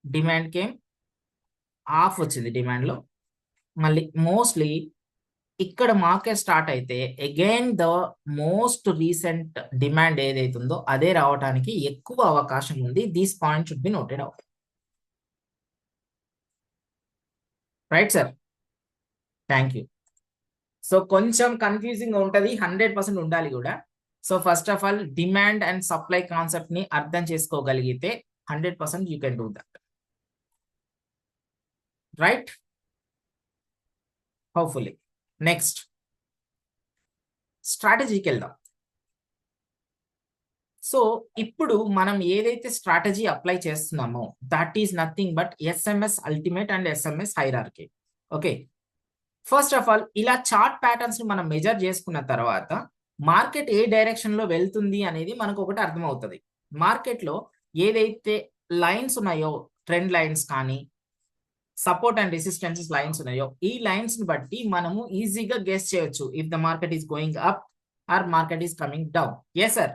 A: Demand came, off వచ్చింది demand లో. మళ్ళీ mostly ఇక్కడ market start అయితే again the most recent demand ఏదైతుందో అదే రావడానికి ఎక్కువ అవకాశం ఉంది. This point should be noted out. Right sir, thank you. So కొంచెం కన్ఫ్యూజింగ్ ఉంటుంది, 100% ఉండాలి కూడా. So first of all demand and supply concept ని అర్థం చేసుకోగలిగితే 100% you can do that. Right, hopefully. Next స్ట్రాటజీకి వెళ్దాం. సో ఇప్పుడు మనం ఏదైతే స్ట్రాటజీ అప్లై చేస్తున్నామో that is nothing but SMS ultimate and SMS hierarchy. Okay, first of all ఇలా చార్ట్ ప్యాటర్న్స్ ని మనం మెజర్ చేసుకున్న తర్వాత మార్కెట్ ఏ డైరెక్షన్ లో వెళ్తుంది అనేది మనకు ఒకటి అర్థమవుతుంది. మార్కెట్ లో ఏదైతే లైన్స్ ఉన్నాయో, ట్రెండ్ లైన్స్ కానీ సపోర్ట్ అండ్ రెసిస్టెన్సెస్ లైన్స్ ఉన్నాయో, ఈ లైన్స్ ని బట్టి మనము ఈజీగా గెస్ చేయొచ్చు if the market is going up or market is coming down. Yes sir.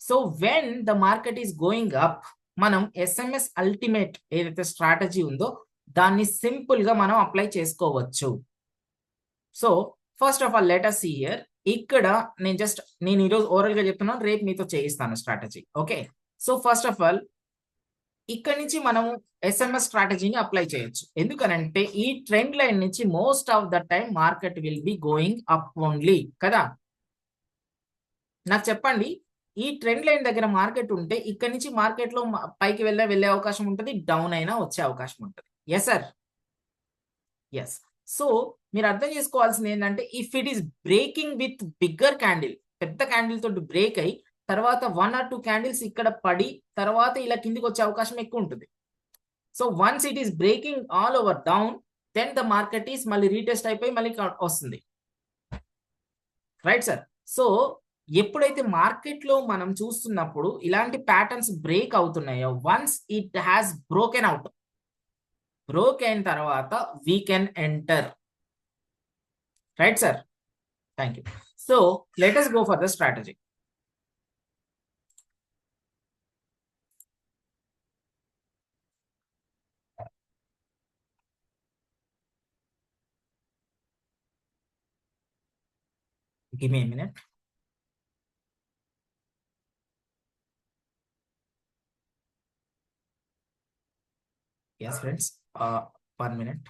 A: So when the market is going up, మనం ఎస్ఎంఎస్ అల్టిమేట్ ఏదైతే స్ట్రాటజీ ఉందో దాన్ని సింపుల్ గా మనం అప్లై చేసుకోవచ్చు. So first of all let us see here. ఇక్కడ నేను ఈరోజు ఓవరాల్ గా చెప్తున్నాను, రేపు మీతో చేయిస్తాను strategy. Okay, so first of all ఇక్కడ నుంచి మనము ఎస్ఎంఎస్ స్ట్రాటజీని అప్లై చేయొచ్చు. ఎందుకనంటే ఈ ట్రెండ్ లైన్ నుంచి most of the time market will be going up only కదా. నాకు చెప్పండి, ఈ ట్రెండ్ లైన్ దగ్గర మార్కెట్ ఉంటే ఇక్కడ నుంచి మార్కెట్ లో పైకి వెళ్ళే అవకాశం ఉంటుంది, డౌన్ అయినా వచ్చే అవకాశం ఉంటుంది. Yes sir, yes. సో మీరు అర్థం చేసుకోవాల్సింది ఏంటంటే if it is breaking with bigger candle, పెద్ద క్యాండిల్ తోటి బ్రేక్ అయ్యి తర్వాత 1 or 2 క్యాండిల్స్ ఇక్కడ పడి తర్వాత ఇలా కిందికి వచ్చే అవకాశం ఎక్కువ ఉంటుంది. So once it is breaking all over down, then the market is మళ్ళీ రీటెస్ట్ అయిపోయి మళ్ళీ వస్తుంది. Right sir. సో ఎప్పుడైతే మార్కెట్ లో మనం చూస్తున్నప్పుడు ఇలాంటి ప్యాటర్న్స్ బ్రేక్ అవుతున్నాయో, once it has broken out, broke అయిన తర్వాత we can enter. Right sir, thank you. So let us go for the strategy. Give me a minute. Yes, friends. 1 minute.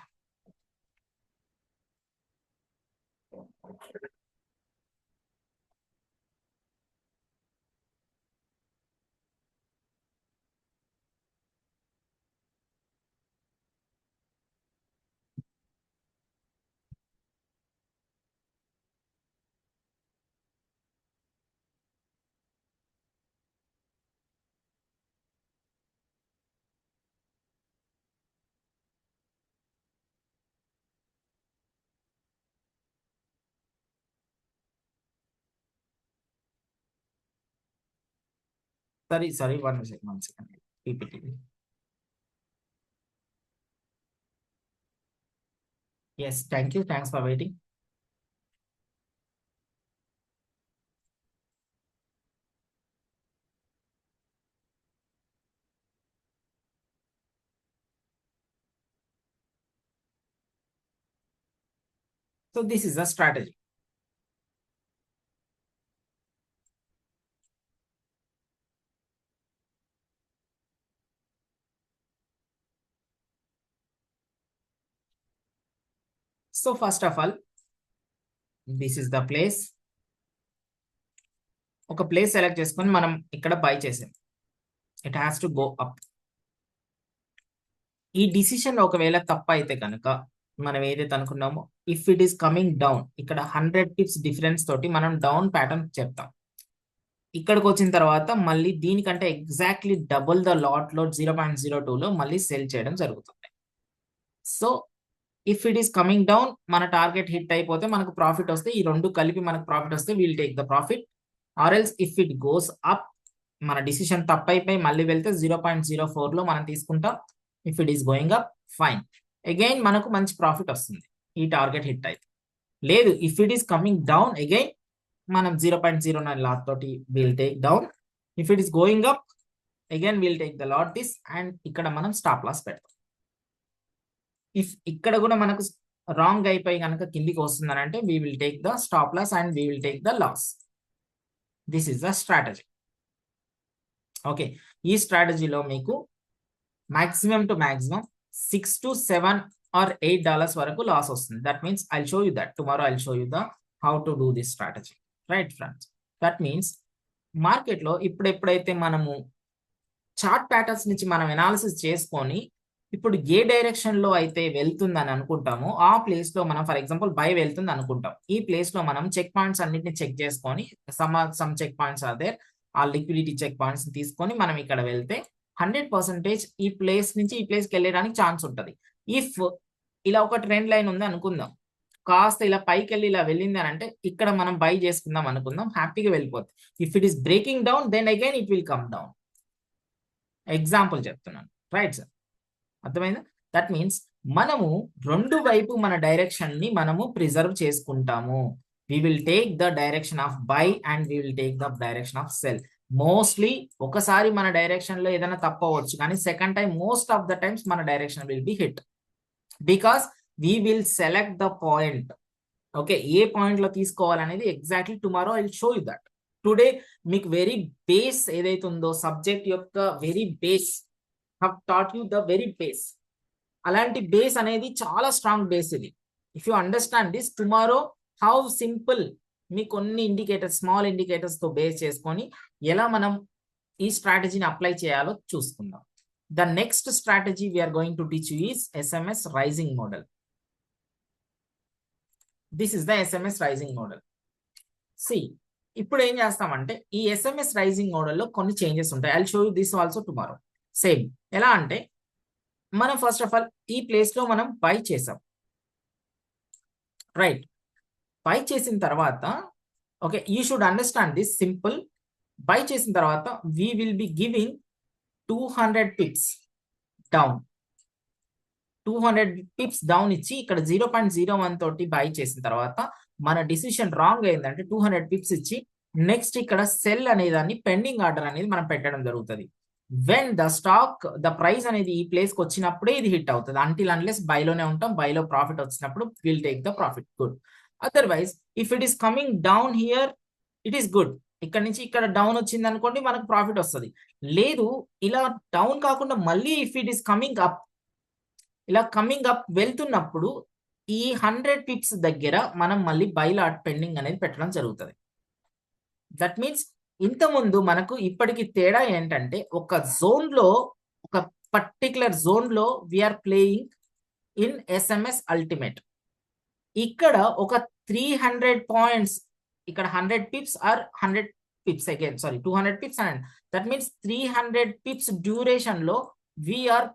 A: Sorry, one second. PPT. Yes, thank you. Thanks for waiting. So this is the strategy. So first of all, this is the place. ఒక place select చేసుకొని మనం ఇక్కడ buy చేసాం. It has to go up. ఈ decision ఒకవేళ తప్పు అయితే కనుక మనం ఏదైతే అనుకున్నామో, if it is coming down, ఇక్కడ 100 pips డిఫరెన్స్ తోటి మనం డౌన్ ప్యాటర్న్ చెప్తాం. ఇక్కడికి వచ్చిన తర్వాత మళ్ళీ దీనికంటే ఎగ్జాక్ట్లీ డబుల్ ద లాట్ లో 0.02లో మళ్ళీ సెల్ చేయడం జరుగుతుంది. So if it is coming down మన టార్గెట్ హిట్ అయిపోతే మనకు ప్రాఫిట్ వస్తే, ఈ రెండు కలిపి మనకు ప్రాఫిట్ వస్తే will take the profit. Or else if it goes up, మన డిసిషన్ తప్పైపోయి మళ్ళీ వెళ్తే 0.04లో మనం తీసుకుంటాం. If it is going up fine, again మనకు మంచి ప్రాఫిట్ వస్తుంది ఈ టార్గెట్ హిట్ అయితే. లేదు if it is coming down again మనం 0.09 లాట్ తోటి will take down. If it is going up again will take the lot this and ఇక్కడ మనం స్టాప్ లాస్ పెడతాం. ఇఫ్ ఇక్కడ కూడా మనకు రాంగ్ అయిపోయి కనుక కిందికి వస్తుందని అంటే we will take the stop loss and we will take the loss. This is the strategy. Okay, ఈ స్ట్రాటజీలో మీకు maximum to maximum $6 to $7 or $8 వరకు లాస్ వస్తుంది. That means I show you that tomorrow. I show you the how to do this strategy, right friends. That means మార్కెట్లో ఎప్పుడైతే మనము chart patterns నుంచి మనం ఎనాలిసిస్ చేసుకొని ఇప్పుడు ఏ డైరెక్షన్ లో అయితే వెళ్తుందని అనుకుంటామో ఆ ప్లేస్ లో మనం ఫర్ ఎగ్జాంపుల్ బై వెళ్తుంది అనుకుంటాం. ఈ ప్లేస్ లో మనం చెక్ పాయింట్స్ అన్నిటిని చెక్ చేసుకొని సమ్ చెక్ పాయింట్స్ అదే ఆ లిక్విడిటీ చెక్ పాయింట్స్ తీసుకొని మనం ఇక్కడ వెళ్తే 100% ఈ ప్లేస్ నుంచి ఈ ప్లేస్కి వెళ్ళడానికి ఛాన్స్ ఉంటుంది. ఇఫ్ ఇలా ఒక ట్రెండ్ లైన్ ఉంది అనుకుందాం, కాస్త ఇలా పైకి వెళ్ళి ఇలా వెళ్ళింది అని అంటే ఇక్కడ మనం బై చేసుకుందాం అనుకుందాం, హ్యాపీగా వెళ్ళిపోతుంది. If it is breaking down then again it will come down. Example చెప్తున్నాను, రైట్ సార్, అర్థమైందా? దట్ మీన్స్ మనము రెండు వైపు మన డైరెక్షన్ ని మనము ప్రిజర్వ్ చేసుకుంటాము. We will take the direction of buy and we will take the direction of sell. Mostly ఒకసారి మన డైరెక్షన్ లో ఏదైనా తప్పవచ్చు, కానీ second time most of the times మన direction will be hit because we will select the point. Okay, ఏ point లో తీసుకోవాలనేది exactly tomorrow I will show you that. Today మీకు వెరీ బేస్ ఏదైతే ఉందో సబ్జెక్ట్ యొక్క very base have taught you the very base. అలాంటి base అనేది చాలా స్ట్రాంగ్ బేస్ ఇది. If you understand this tomorrow how simple మీ కొన్ని ఇండికేటర్స్ స్మాల్ ఇండికేటర్స్ తో బేస్ చేసుకొని ఎలా మనం ఈ స్ట్రాటజీని అప్లై చేయాలో చూసుకుందాం. The next strategy we're going to teach you is SMS rising model. This is the SMS rising model. See ఇప్పుడు ఏం చేస్తామంటే ఈ SMS రైజింగ్ మోడల్లో కొన్ని చేంజెస్ ఉంటాయి. I will show you this also tomorrow. Same ఎలా అంటే మనం ఫస్ట్ ఆఫ్ ఆల్ ఈ ప్లేస్ లో మనం బై చేసాం, రైట్. బై చేసిన తర్వాత okay you should understand this simple. By చేసిన తర్వాత we will be giving 200 pips down. 200 pips down ఇచ్చి ఇక్కడ 0.01 తోటి బై చేసిన తర్వాత మన డిసిషన్ రాంగ్ అయిందంటే 200 pips ఇచ్చి నెక్స్ట్ ఇక్కడ సెల్ అనేదాన్ని పెండింగ్ ఆర్డర్ అనేది మనం పెట్టడం జరుగుతుంది. When the stock the price అనేది ఈ ప్లేస్ కి వచ్చినప్పుడే ఇది హిట్ అవుతుంది. అంటిల్ అన్లెస్ బైలోనే ఉంటాం, బైలో ప్రాఫిట్ వచ్చినప్పుడు will take the profit, good. Otherwise if it is coming down here it is good. ఇక్కడ నుంచి ఇక్కడ డౌన్ వచ్చింది అనుకోండి మనకు ప్రాఫిట్ వస్తుంది. లేదు ఇలా డౌన్ కాకుండా మళ్ళీ if it is coming up, ఇలా కమింగ్ అప్ వెళ్తున్నప్పుడు ఈ 100 pips దగ్గర మనం మళ్ళీ బై లాట్ పెండింగ్ అనేది పెట్టడం జరుగుతుంది. దట్ మీన్స్ ఇంతకుముందు మనకు ఇప్పటికి తేడా ఏంటంటే ఒక జోన్ లో ఒక పర్టికులర్ జోన్ లో we're playing in SMS ultimate. ఇక్కడ ఒక 300 points, ఇక్కడ 100 pips or 100 pips again sorry 200 pips and that means 300 pips duration లో we're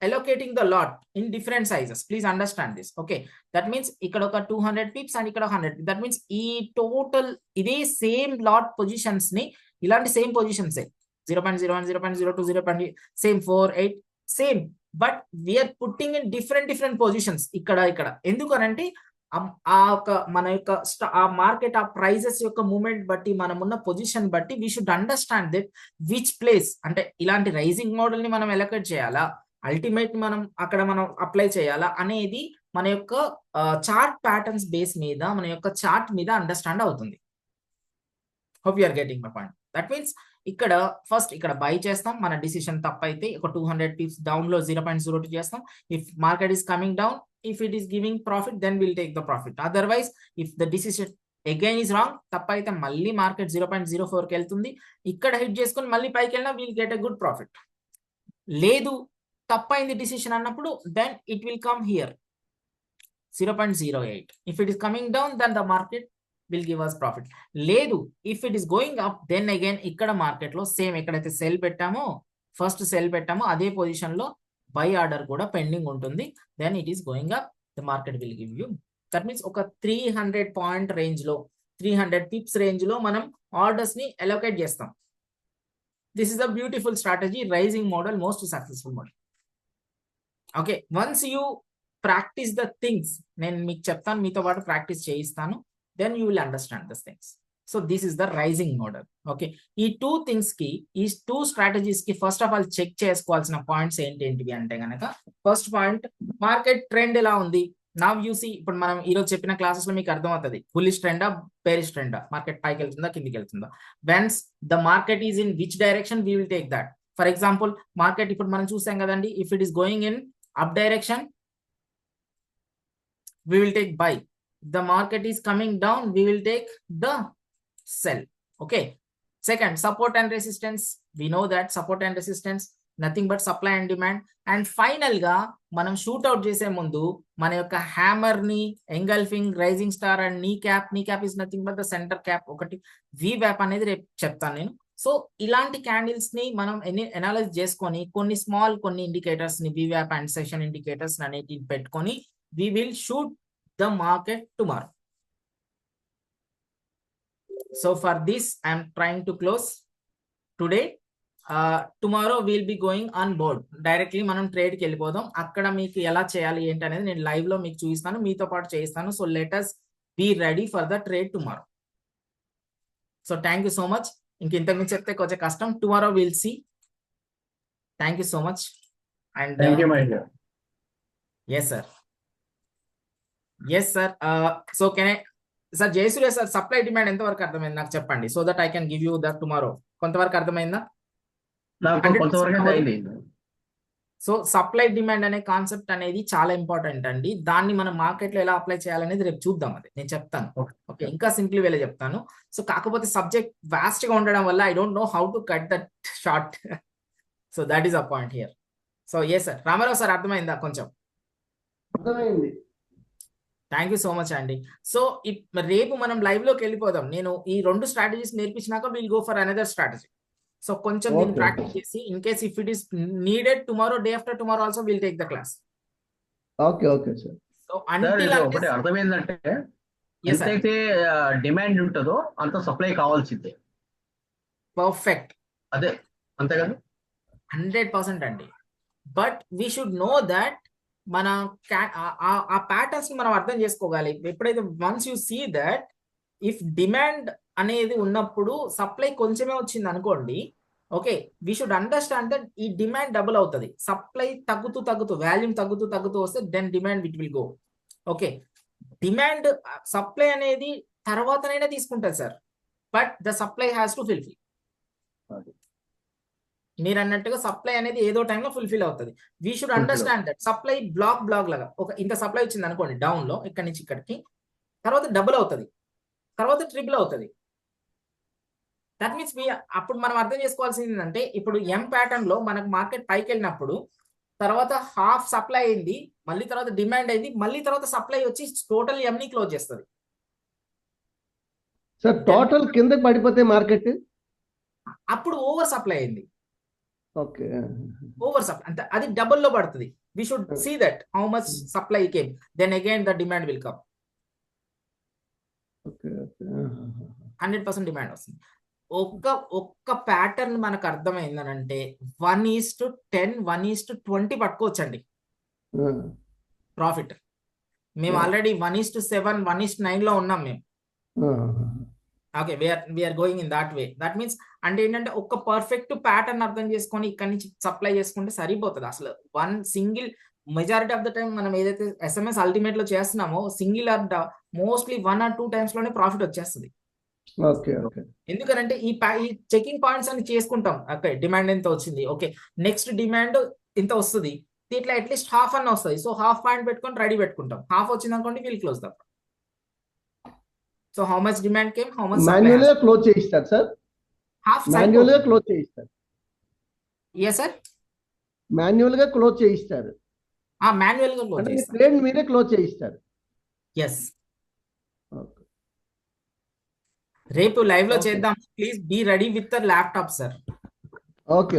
A: allocating the lot in different sizes. Please understand this. Okay, that means ఇక్కడ ఒక 200 pips and ఇక్కడ 100. that means ఈ total ఇదే same lot positions ని ఇలాంటి same positions 0.01 0.02 0. Same 4 8 same, but we're putting in different positions ఇక్కడ ఎందుకు అనంటే ఆ ఒక మన యొక్క ఆ మార్కెట్ ఆ ప్రైజెస్ యొక్క మూమెంట్ బట్టి మనం ఉన్న పొజిషన్ బట్టి we should understand that which place అంటే ఇలాంటి రైజింగ్ మోడల్ ని మనం ఎలకేట్ చేయాలా, అల్టిమేట్ మనం అక్కడ మనం అప్లై చేయాలా అనేది మన యొక్క చార్ట్ ప్యాటర్న్స్ బేస్ మీద మన యొక్క చార్ట్ మీద అండర్స్టాండ్ అవుతుంది. Hope you are getting my point. That means ఇక్కడ ఫస్ట్ ఇక్కడ బై చేస్తాం, మన డిసిషన్ తప్పైతే ఒక 200 pips డౌన్ లో 0.02 చేస్తాం. If market is coming down, if it is giving profit then will take the profit. Otherwise if the decision again is wrong, తప్పైతే మళ్ళీ మార్కెట్ 0.04 కి వెళ్తుంది, ఇక్కడ హిట్ చేసుకొని మళ్ళీ పైకి వెళ్ళినా will get a good profit. లేదు తప్పైంది డిసిషన్ అన్నప్పుడు then it will come here 0.08. If it is coming down then the market will give us profit. లేదు, if it is going up, then again ఇక్కడ market లో same ఎక్కడైతే sell పెట్టామో, first sell పెట్టామో అదే పొజిషన్ లో buy order కూడా pending ఉంటుంది. Then it is going up, the market will give you. That means ఒక 300 పాయింట్ రేంజ్ లో, 300 పిప్స్ రేంజ్ లో మనం ఆర్డర్స్ ని అలోకేట్ చేస్తాం. This is a beautiful strategy, rising model, most successful model. Okay, once you practice the things, నేను మీకు చెప్తాను, మీతో పాటు ప్రాక్టీస్ చేయిస్తాను, then you will understand this things. So this is the rising model. Okay, ఈ 2 things కి, ఈ 2 strategies కి ఫస్ట్ ఆఫ్ ఆల్ చెక్ చేసుకోవాల్సిన పాయింట్స్ ఏంటివి అంటే గనక, ఫస్ట్ పాయింట్, మార్కెట్ ట్రెండ్ ఎలా ఉంది. నవ్ యూ సీ, ఇప్పుడు మనం ఈరోజు చెప్పిన క్లాసెస్ లో మీకు అర్థమవుతుంది, బుల్లిష్ ట్రెండా, బేరిష్ ట్రెండా, మార్కెట్ పైకి వెళ్తుందా, కిందికి వెళ్తుందా. When's the market is in which direction, we will take that. For example, market ఇప్పుడు మనం చూసాం కదండి, if it is going in up direction, we will take buy. The market is coming down, we will take the sell. Okay, second, support and resistance. We know that support and resistance nothing but supply and demand. And final ga manam shoot out chese mundu mana yokka hammer ni engulfing rising star and knee cap is nothing but the center cap okati VWAP anedi repu cheptanu nenu. So ఇలాంటి candles ని మనం ఎనాలైజ్ చేసుకొని కొన్ని small కొన్ని indicators ని VWAP and session indicators అనేటివి పెట్టుకొని we will shoot the market tomorrow. So for this I am trying to close today. Tomorrow we'll be going on board directly, మనం ట్రేడ్ కి వెళ్ళిపోదాం. అక్కడ మీకు ఎలా చేయాలి ఏంటి అనేది నేను లైవ్ లో మీకు చూపిస్తాను, మీతో పాటు చేయిస్తాను. So let us be ready for the trade tomorrow. So thank you so much. ఇంతకు మించి చెప్తే కొంచెం కష్టం. Tomorrow will see. Thank you so much. And
C: thank you my dear.
A: Yes sir, yes sir. So can I sir, Jayasuriya sir, supply demand ఎంతవరకు అర్థమైంది నాకు చెప్పండి, so that I can give you that tomorrow. కొంతవరకు అర్థమైందా?
C: నాకు కొంతవరకు అయింది.
A: సో సప్లై డిమాండ్ అనే కాన్సెప్ట్ అనేది చాలా ఇంపార్టెంట్ అండి. దాన్ని మనం మార్కెట్ లో ఎలా అప్లై చేయాలనేది రేపు చూద్దాం, అది నేను చెప్తాను. ఓకే, ఇంకా సింపుల్ వేలో చెప్తాను. సో కాకపోతే సబ్జెక్ట్ వాస్ట్ గా ఉండడం వల్ల I don't know how to cut that short. So that is a point here. So yes sir, Ramarao sir అర్థమైందా కొంచెం?
B: అర్థమైంది.
A: థ్యాంక్ యూ సో మచ్ అండి. సో రేపు మనం లైవ్ లోకి వెళ్ళిపోదాం. నేను ఈ 2 స్ట్రాటజీస్ నేర్పించినాక will go for another strategy. So కొంచెం దీన్ని ప్రాక్టీస్ చేసి, in case if it is needed tomorrow, day after tomorrow also will take the class.
B: Okay okay sir.
A: So until
C: ఒకటి అర్థమైందంటే ఎంతైతే డిమాండ్ ఉంటుందో అంత సప్లై కావాల్సిందే.
A: పర్ఫెక్ట్,
C: అదే అంతే కదా,
A: 100% అండి. But we should know that మన ఆ ప్యాటర్న్స్ మనం అర్థం చేసుకోవాలి. ఎప్పుడైతే once you see that if demand అనేది ఉన్నప్పుడు సప్లై కొంచెమే వచ్చింది అనుకోండి, okay, we should understand that ఈ డిమాండ్ డబుల్ అవుతుంది. సప్లై తగ్గుతూ వాల్యూమ్ తగ్గుతూ వస్తే then demand with will go. Okay, demand supply అనేది తర్వాతనైనా తీసుకుంటుంది sir, but the supply has to fulfil. మీరు అన్నట్టుగా సప్లై అనేది ఏదో టైంలో ఫుల్ఫిల్ అవుతుంది. We should understand that supply block లాగా ఒక ఇంత సప్లై వచ్చింది అనుకోండి డౌన్ లో, ఇక్కడ నుంచి ఇక్కడికి, తర్వాత డబుల్ అవుతుంది, తర్వాత ట్రిపుల్ అవుతుంది. దట్ మీన్స్ అప్పుడు మనం అర్థం చేసుకోవాల్సింది ఏంటంటే, ఇప్పుడు ఎం ప్యాటర్న్ లో మనకు మార్కెట్ పైకి వెళ్ళినప్పుడు తర్వాత హాఫ్ సప్లై అయింది, మళ్ళీ తర్వాత డిమాండ్ అయింది, మళ్ళీ తర్వాత సప్లై వచ్చి టోటల్ ఎం ని క్లోజ్ చేస్తుంది.
B: సార్ టోటల్ కిందకి పడిపోతే మార్కెట్
A: అప్పుడు ఓవర్ సప్లై అయింది.
B: ఓకే,
A: ఓవర్ సప్లై అంటే అది డబుల్ లో పడుతుంది. We should see that how much supply came, then again the demand will come. 100% demand వస్తుంది. ఒక్క ప్యాటర్న్ మనకు అర్థమైందనంటే 1:10, 1:20 పట్టుకోవచ్చండి ప్రాఫిట్. మేము ఆల్రెడీ 1:7, 1:9 లో ఉన్నాం మేము. Okay, we're going in that way. That means అంటే ఏంటంటే ఒక్క పర్ఫెక్ట్ ప్యాటర్న్ అర్థం చేసుకొని ఇక్కడ నుంచి సప్లై చేసుకుంటే సరిపోతుంది. అసలు one single majority of the time మనం ఏదైతే SMS అల్టిమేట్ లో చేస్తున్నామో single or mostly 1 or 2 times లోనే ప్రాఫిట్ వచ్చేస్తుంది. ఎందుకనంటే ఈ చెకింగ్ పాయింట్స్ అన్ని చేసుకుంటాం. ఓకే, డిమాండ్ ఎంత వచ్చింది, ఓకే నెక్స్ట్ డిమాండ్ ఇంత వస్తుంది, ఇట్లా అట్లీస్ట్ హాఫ్ అన్న వస్తుంది. సో హాఫ్ పాయింట్ పెట్టుకొని రెడీ పెట్టుకుంటాం. హాఫ్ వచ్చింది అనుకోండి, will close the. So how much demand came, how much
B: manual గా క్లోజ్ చేయిస్తారు సార్.
A: హాఫ్
B: మాన్యువల్ గా క్లోజ్ చేయిస్తారు.
A: yes sir,
B: మాన్యువల్ గా క్లోజ్ చేయిస్తారు.
A: మాన్యువల్ గా క్లోజ్ చేస్తారు.
B: ట్రేడ్ మీరే క్లోజ్ చేయిస్తారు.
A: yes, రేపు లైవ్ లో
B: Okay.
A: చేద్దాం. Please be ready with the laptop sir.
B: Okay,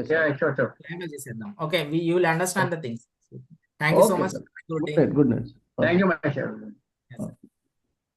B: sir.
C: Sure.
A: Live లో చేసేద్దాం. Okay, you will understand the things. Thank you so
B: Okay,
A: much.
B: sir. Good night.
C: Thank you Mahesh.
A: Yes, sir.